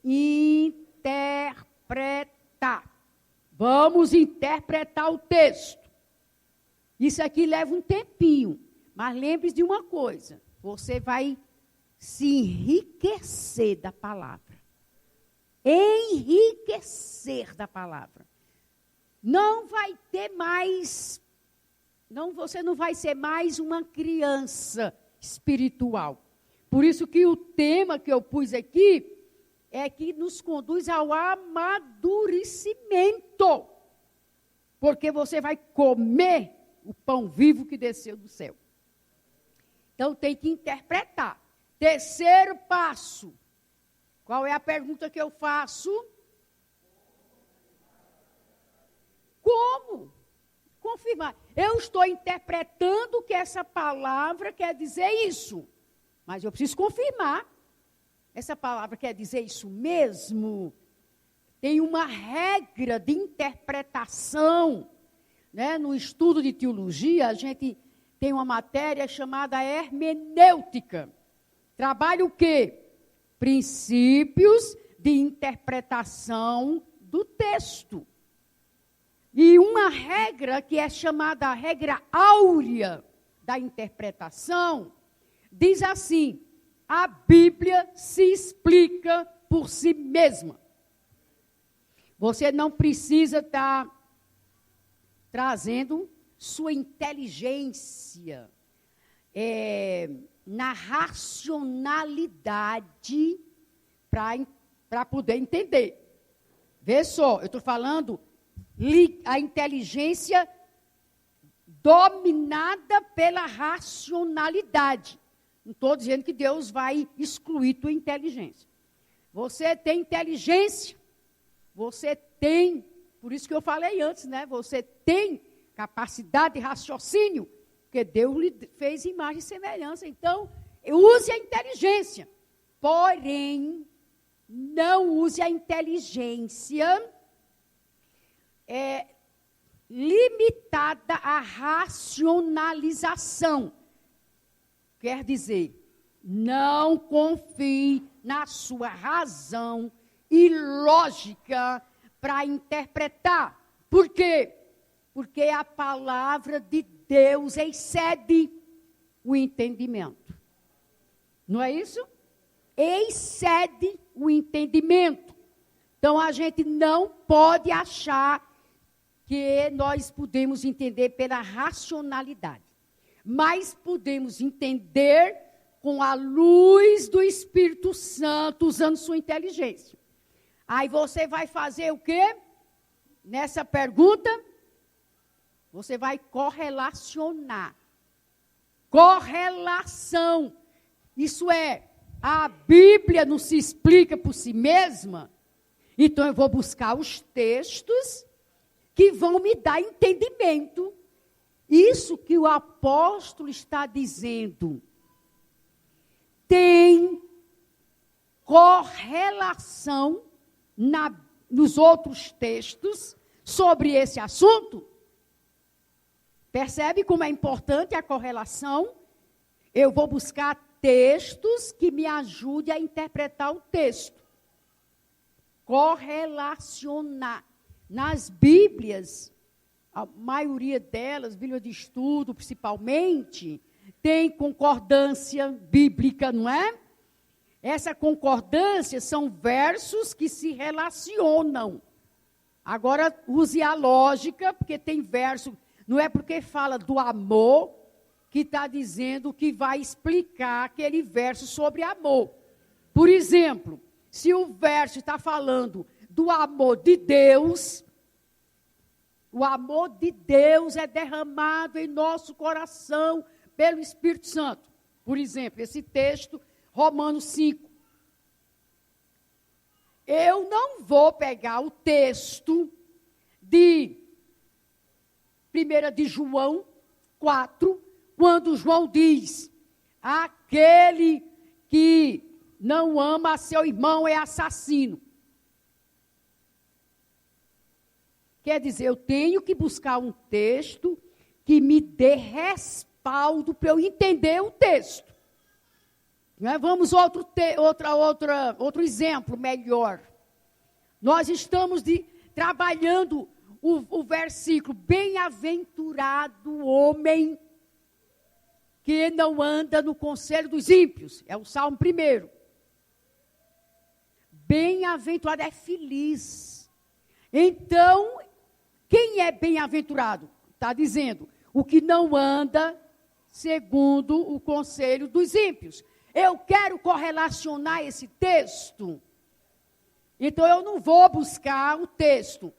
Interpretar. Vamos interpretar o texto. Isso aqui leva um tempinho, Mas lembre-se de uma coisa, você vai se enriquecer da palavra. Enriquecer da palavra. Não vai ter mais, você não vai ser mais uma criança espiritual. Por isso que o tema que eu pus aqui é que nos conduz ao amadurecimento. Porque você vai comer o pão vivo que desceu do céu. Então tem que interpretar. Terceiro passo. Qual é a pergunta que eu faço? Como confirmar? Eu estou interpretando que essa palavra quer dizer isso. Mas eu preciso confirmar. Essa palavra quer dizer isso mesmo? Tem uma regra de interpretação. Né? No estudo de teologia, a gente tem uma matéria chamada hermenêutica. Trabalha o quê? Princípios de interpretação do texto. E uma regra que é chamada a regra áurea da interpretação, diz assim: a Bíblia se explica por si mesma. Você não precisa estar trazendo sua inteligência na racionalidade para poder entender. Vê só, eu estou falando a inteligência dominada pela racionalidade. Não estou dizendo que Deus vai excluir tua inteligência. Você tem inteligência, você tem, por isso que eu falei antes, né? Você tem capacidade de raciocínio, porque Deus lhe fez imagem e semelhança. Então, use a inteligência. Porém, não use a inteligência limitada à racionalização. Quer dizer, não confie na sua razão e lógica para interpretar. Por quê? Porque a palavra de Deus excede o entendimento. Não é isso? Excede o entendimento. Então, a gente não pode achar que nós podemos entender pela racionalidade. Mas podemos entender com a luz do Espírito Santo, usando sua inteligência. Aí você vai fazer o quê? Nessa pergunta, você vai correlacionar. Correlação. Isso é, a Bíblia não se explica por si mesma, então eu vou buscar os textos que vão me dar entendimento. Isso que o apóstolo está dizendo tem correlação nos outros textos sobre esse assunto. Percebe como é importante a correlação? Eu vou buscar textos que me ajudem a interpretar o texto. Correlacionar. Nas Bíblias, a maioria delas, Bíblia de estudo principalmente, tem concordância bíblica, não é? Essa concordância são versos que se relacionam. Agora, use a lógica, porque tem verso, não é porque fala do amor, que está dizendo que vai explicar aquele verso sobre amor. Por exemplo, se o verso está falando do amor de Deus, o amor de Deus é derramado em nosso coração pelo Espírito Santo. Por exemplo, esse texto, Romanos 5. Eu não vou pegar o texto de 1 de João 4, quando João diz, aquele que não ama a seu irmão é assassino. Quer dizer, eu tenho que buscar um texto que me dê respaldo para eu entender o texto. Né? Vamos outro exemplo melhor. Nós estamos trabalhando o versículo, bem-aventurado o homem que não anda no conselho dos ímpios. É o Salmo 1. Bem-aventurado é feliz. Então, quem é bem-aventurado? Está dizendo, o que não anda segundo o conselho dos ímpios. Eu quero correlacionar esse texto. Então, eu não vou buscar o texto.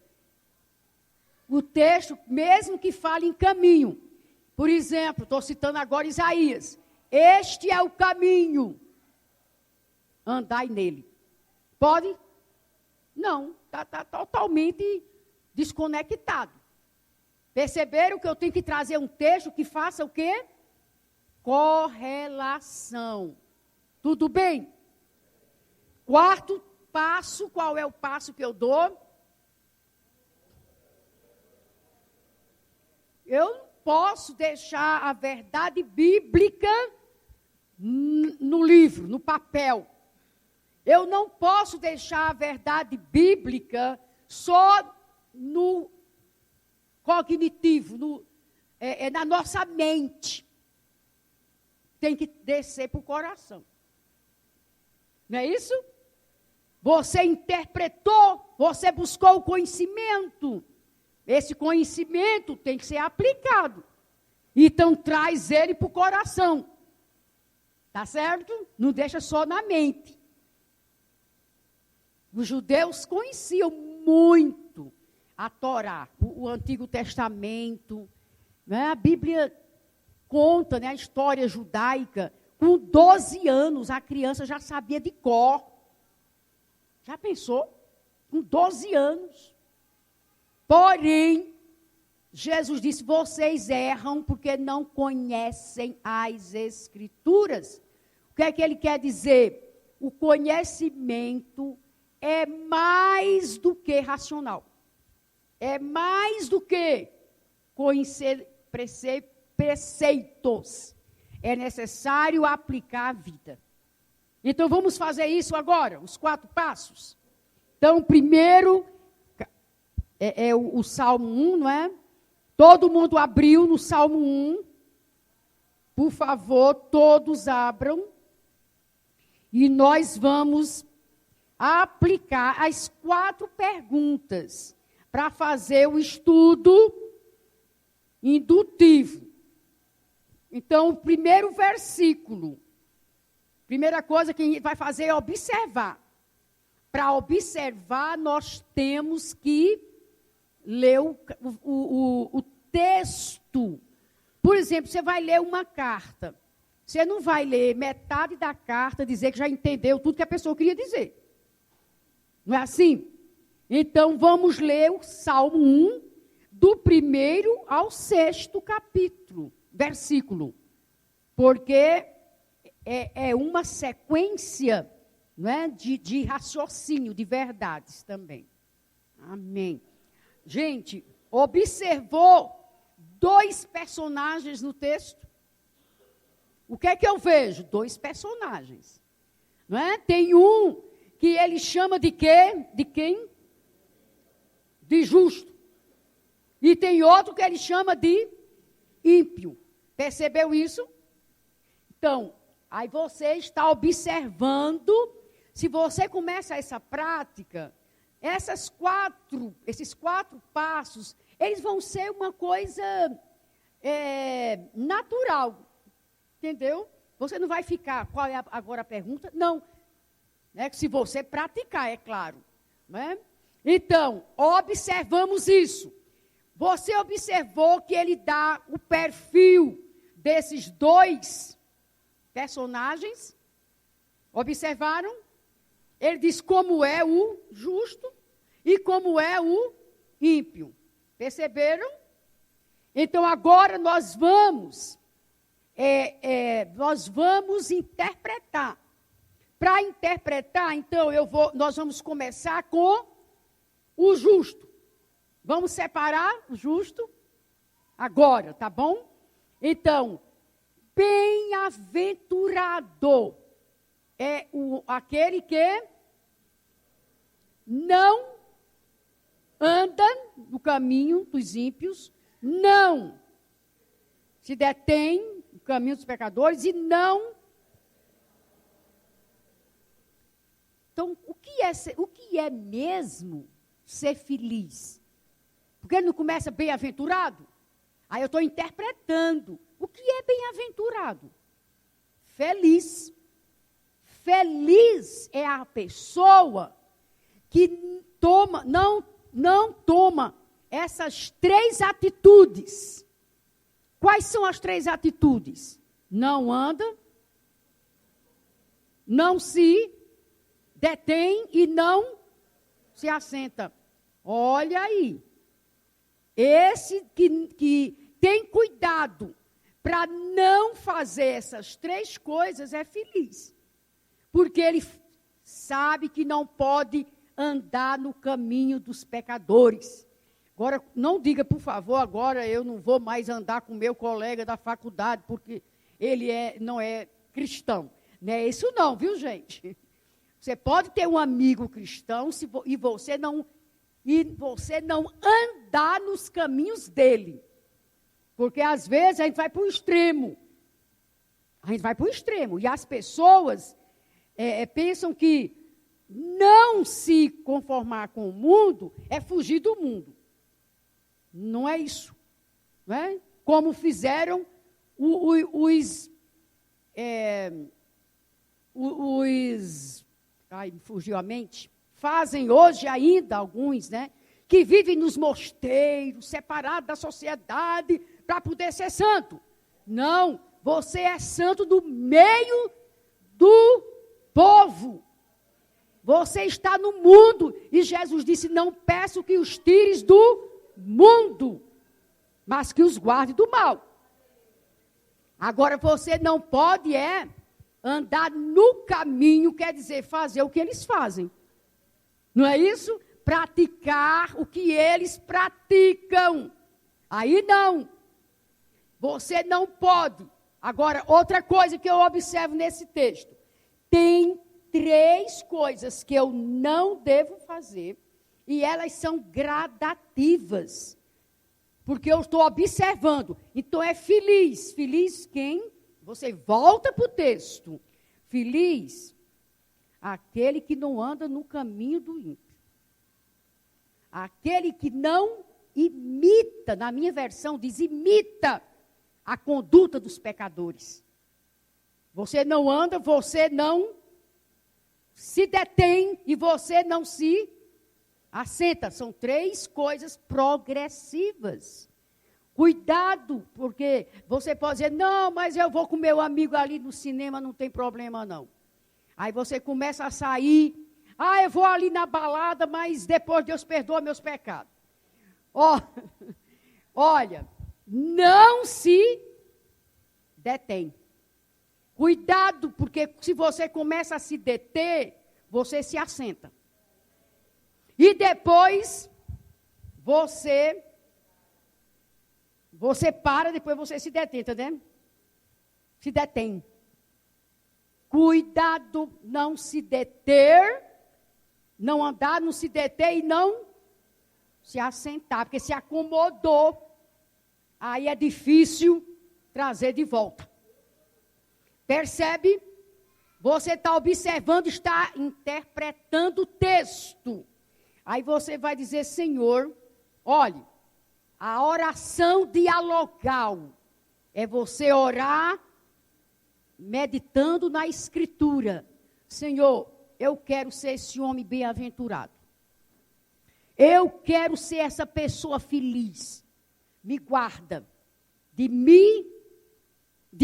O texto, mesmo que fale em caminho. Por exemplo, estou citando agora Isaías. Este é o caminho. Andai nele. Pode? Não, está totalmente desconectado. Perceberam que eu tenho que trazer um texto que faça o quê? Correlação. Tudo bem? Quarto passo, qual é o passo que eu dou? Eu não posso deixar a verdade bíblica no livro, no papel. Eu não posso deixar a verdade bíblica só no cognitivo, na nossa mente. Tem que descer para o coração. Não é isso? Você interpretou, você buscou o conhecimento. Esse conhecimento tem que ser aplicado. Então, traz ele para o coração. Tá certo? Não deixa só na mente. Os judeus conheciam muito a Torá, o Antigo Testamento. Né? A Bíblia conta, né, a história judaica. Com 12 anos, a criança já sabia de cor. Já pensou? Com 12 anos. Porém, Jesus disse, vocês erram porque não conhecem as Escrituras. O que é que ele quer dizer? O conhecimento é mais do que racional. É mais do que conhecer preceitos. É necessário aplicar a vida. Então, vamos fazer isso agora, os 4 passos. Então, primeiro, o Salmo 1, não é? Todo mundo abriu no Salmo 1. Por favor, todos abram. E nós vamos aplicar as 4 perguntas para fazer o estudo indutivo. Então, o primeiro versículo, primeira coisa que a gente vai fazer é observar. Para observar, nós temos que ler o texto. Por exemplo, você vai ler uma carta. Você não vai ler metade da carta, dizer que já entendeu tudo que a pessoa queria dizer. Não é assim? Então, vamos ler o Salmo 1, do 1º ao 6º capítulo, versículo. Porque é uma sequência, não é, de raciocínio, de verdades também. Amém. Gente, observou 2 personagens no texto? O que é que eu vejo? 2 personagens. Não é? Tem um que ele chama de quê? De quem? De justo. E tem outro que ele chama de ímpio. Percebeu isso? Então, aí você está observando. Se você começa essa prática, esses 4 passos, eles vão ser uma coisa natural. Entendeu? Você não vai ficar, qual é agora a pergunta? Não. Né? Se você praticar, é claro. Né? Então, observamos isso. Você observou que ele dá o perfil desses 2 personagens? Observaram? Ele diz como é o justo e como é o ímpio. Perceberam? Então, agora nós vamos interpretar. Para interpretar, então, nós vamos começar com o justo. Vamos separar o justo agora, tá bom? Então, bem-aventurado é aquele que não anda no caminho dos ímpios, não se detém o caminho dos pecadores e não... Então, o que é mesmo ser feliz? Porque ele não começa bem-aventurado? Aí eu estou interpretando. O que é bem-aventurado? Feliz. Feliz é a pessoa que não toma essas 3 atitudes. Quais são as 3 atitudes? Não anda, não se detém e não se assenta. Olha aí. Esse que tem cuidado para não fazer essas 3 coisas é feliz. Porque ele sabe que não pode andar no caminho dos pecadores. Agora, não diga, por favor, agora eu não vou mais andar com meu colega da faculdade, porque ele não é cristão. Não é isso não, viu, gente? Você pode ter um amigo cristão e você não andar nos caminhos dele. Porque, às vezes, a gente vai para o extremo. E as pessoas pensam que não se conformar com o mundo é fugir do mundo. Não é isso. Não é? Como fizeram me fugiu a mente. Fazem hoje ainda alguns, né? Que vivem nos mosteiros, separados da sociedade, para poder ser santo. Não, você é santo do meio do povo. Você está no mundo. E Jesus disse, não peço que os tires do mundo, mas que os guarde do mal. Agora, você não pode andar no caminho, quer dizer, fazer o que eles fazem. Não é isso? Praticar o que eles praticam. Aí não. Você não pode. Agora, outra coisa que eu observo nesse texto. Tem 3 coisas que eu não devo fazer. E elas são gradativas. Porque eu estou observando. Então é feliz. Feliz quem? Você volta para o texto. Feliz aquele que não anda no caminho do ímpio. Aquele que não imita, na minha versão diz imita a conduta dos pecadores. Você não anda, você não se detém e você não se assenta. São 3 coisas progressivas. Cuidado, porque você pode dizer, não, mas eu vou com meu amigo ali no cinema, não tem problema não. Aí você começa a sair, eu vou ali na balada, mas depois Deus perdoa meus pecados. Olha, não se detém. Cuidado, porque se você começa a se deter, você se assenta. E depois, você para, depois você se detém, tá vendo? Se detém. Cuidado, não se deter, não andar, não se deter e não se assentar, porque se acomodou, aí é difícil trazer de volta. Percebe? Você está observando, está interpretando o texto. Aí você vai dizer, Senhor, olhe, a oração dialogal é você orar meditando na Escritura. Senhor, eu quero ser esse homem bem-aventurado. Eu quero ser essa pessoa feliz. Me guarda de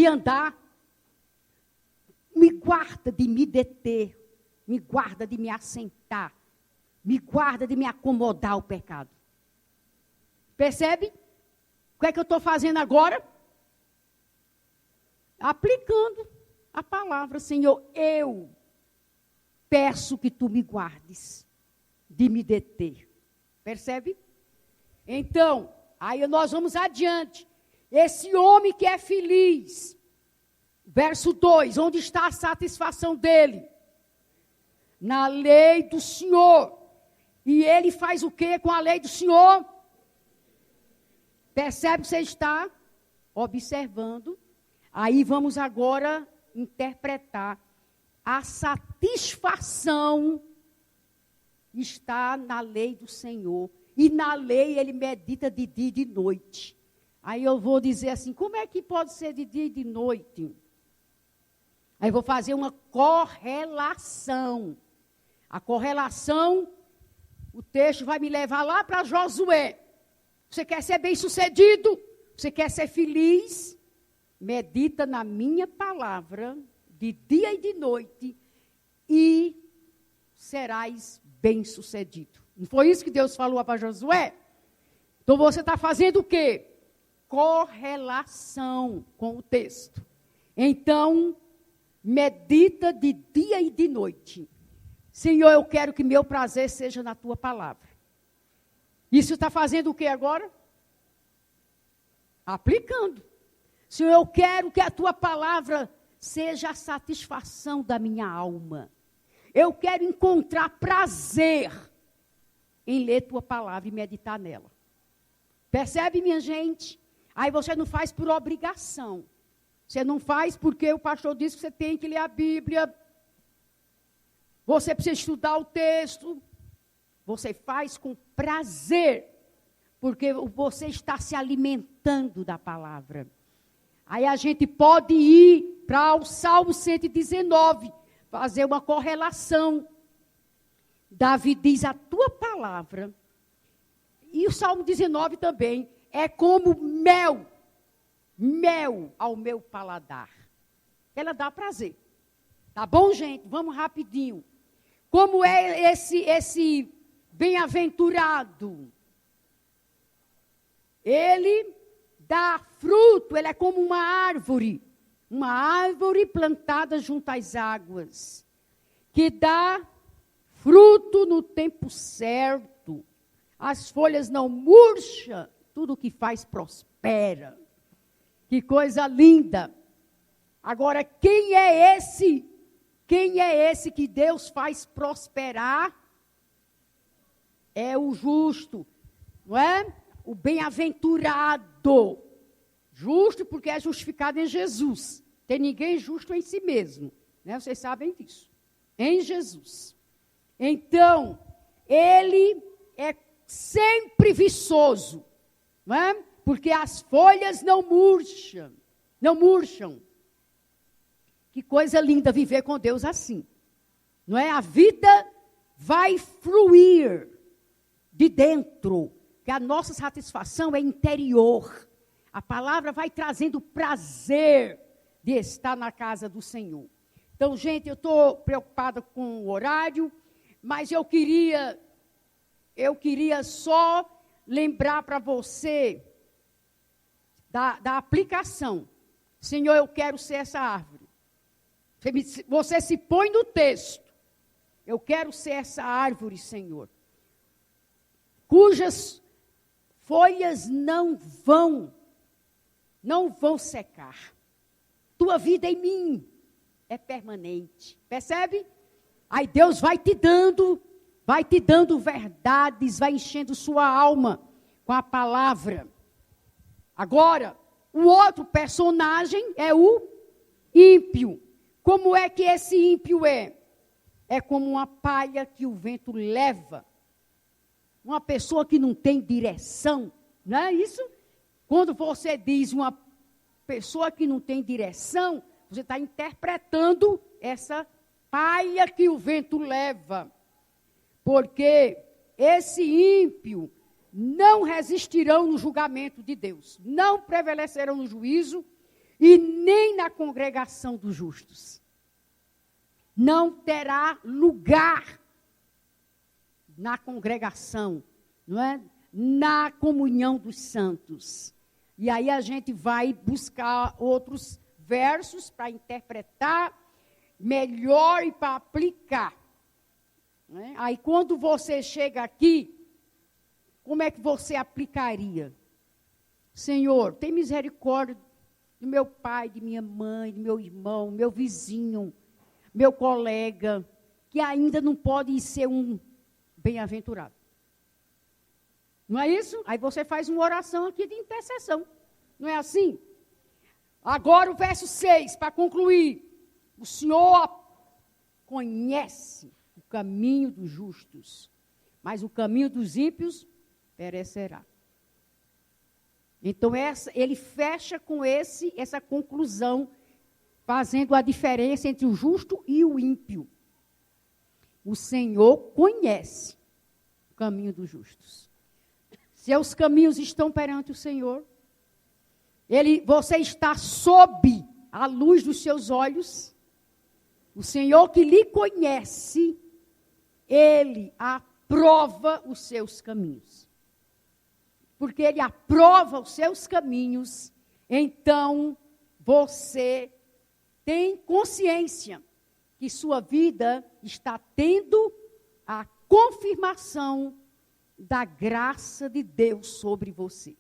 andar. Me guarda de me deter. Me guarda de me assentar. Me guarda de me acomodar ao pecado. Percebe? O que é que eu estou fazendo agora? Aplicando a palavra, Senhor, eu peço que tu me guardes de me deter. Percebe? Então, aí nós vamos adiante. Esse homem que é feliz, verso 2, onde está a satisfação dele? Na lei do Senhor. E ele faz o que com a lei do Senhor? Percebe que você está observando Aí vamos agora interpretar. A satisfação está na lei do Senhor. E na lei ele medita de dia e de noite. Aí eu vou dizer assim, como é que pode ser de dia e de noite? Aí eu vou fazer uma correlação. A correlação, o texto vai me levar lá para Josué. Você quer ser bem-sucedido? Você quer ser feliz? Medita na minha palavra, de dia e de noite, e serás bem-sucedido. Não foi isso que Deus falou para Josué? Então você está fazendo o quê? Correlação com o texto. Então, medita de dia e de noite. Senhor, eu quero que meu prazer seja na tua palavra. Isso está fazendo o que agora? Aplicando. Senhor, eu quero que a tua palavra seja a satisfação da minha alma. Eu quero encontrar prazer em ler tua palavra e meditar nela. Percebe, minha gente? Aí você não faz por obrigação. Você não faz porque o pastor disse que você tem que ler a Bíblia. Você precisa estudar o texto. Você faz com prazer, porque você está se alimentando da palavra. Aí a gente pode ir para o Salmo 119, fazer uma correlação. Davi diz, a tua palavra, e o Salmo 19 também, é como mel ao meu paladar. Ela dá prazer. Tá bom, gente? Vamos rapidinho. Como é esse bem-aventurado? Ele dá fruto, ele é como uma árvore plantada junto às águas, que dá fruto no tempo certo, as folhas não murcham, tudo o que faz prospera. Que coisa linda! Agora, quem é esse que Deus faz prosperar? É o justo, não é? O bem-aventurado. Justo porque é justificado em Jesus. Tem ninguém justo em si mesmo, né? Vocês sabem disso. Em Jesus. Então, ele é sempre viçoso, não é? Porque as folhas não murcham. Não murcham. Que coisa linda viver com Deus assim. Não é? A vida vai fluir de dentro, que a nossa satisfação é interior. A palavra vai trazendo prazer de estar na casa do Senhor. Então, gente, eu estou preocupada com o horário, mas eu queria só lembrar para você da aplicação. Senhor, eu quero ser essa árvore. Você se põe no texto. Eu quero ser essa árvore, Senhor, cujas folhas não vão secar. Tua vida em mim é permanente. Percebe? Aí Deus vai te dando verdades, vai enchendo sua alma com a palavra. Agora, o outro personagem é o ímpio. Como é que esse ímpio é? É como uma palha que o vento leva. Uma pessoa que não tem direção, não é isso? Quando você diz uma pessoa que não tem direção, você está interpretando essa palha que o vento leva. Porque esse ímpio não resistirão no julgamento de Deus, não prevalecerão no juízo e nem na congregação dos justos. Não terá lugar na congregação, não é? Na comunhão dos santos. E aí a gente vai buscar outros versos para interpretar melhor e para aplicar. Né? Aí quando você chega aqui, como é que você aplicaria? Senhor, tem misericórdia do meu pai, de minha mãe, do meu irmão, meu vizinho, meu colega, que ainda não pode ser um bem-aventurado. Não é isso? Aí você faz uma oração aqui de intercessão. Não é assim? Agora o verso 6, para concluir. O Senhor conhece o caminho dos justos, mas o caminho dos ímpios perecerá. Então, ele fecha com essa conclusão, fazendo a diferença entre o justo e o ímpio. O Senhor conhece o caminho dos justos. Seus caminhos estão perante o Senhor. Você está sob a luz dos seus olhos. O Senhor que lhe conhece, Ele aprova os seus caminhos. Porque Ele aprova os seus caminhos, então você tem consciência que sua vida está tendo a confirmação da graça de Deus sobre você.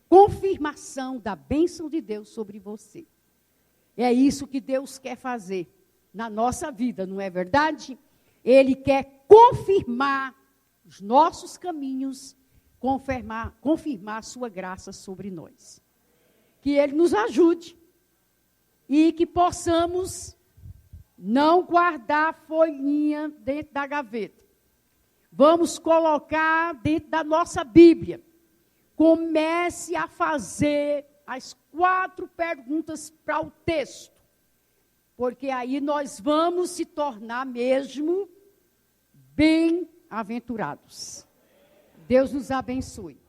Confirmação da bênção de Deus sobre você. É isso que Deus quer fazer na nossa vida, não é verdade? Ele quer confirmar os nossos caminhos, confirmar a sua graça sobre nós. Que Ele nos ajude e que possamos não guardar folhinha dentro da gaveta. Vamos colocar dentro da nossa Bíblia. Comece a fazer as 4 perguntas para o texto. Porque aí nós vamos se tornar mesmo bem-aventurados. Deus nos abençoe.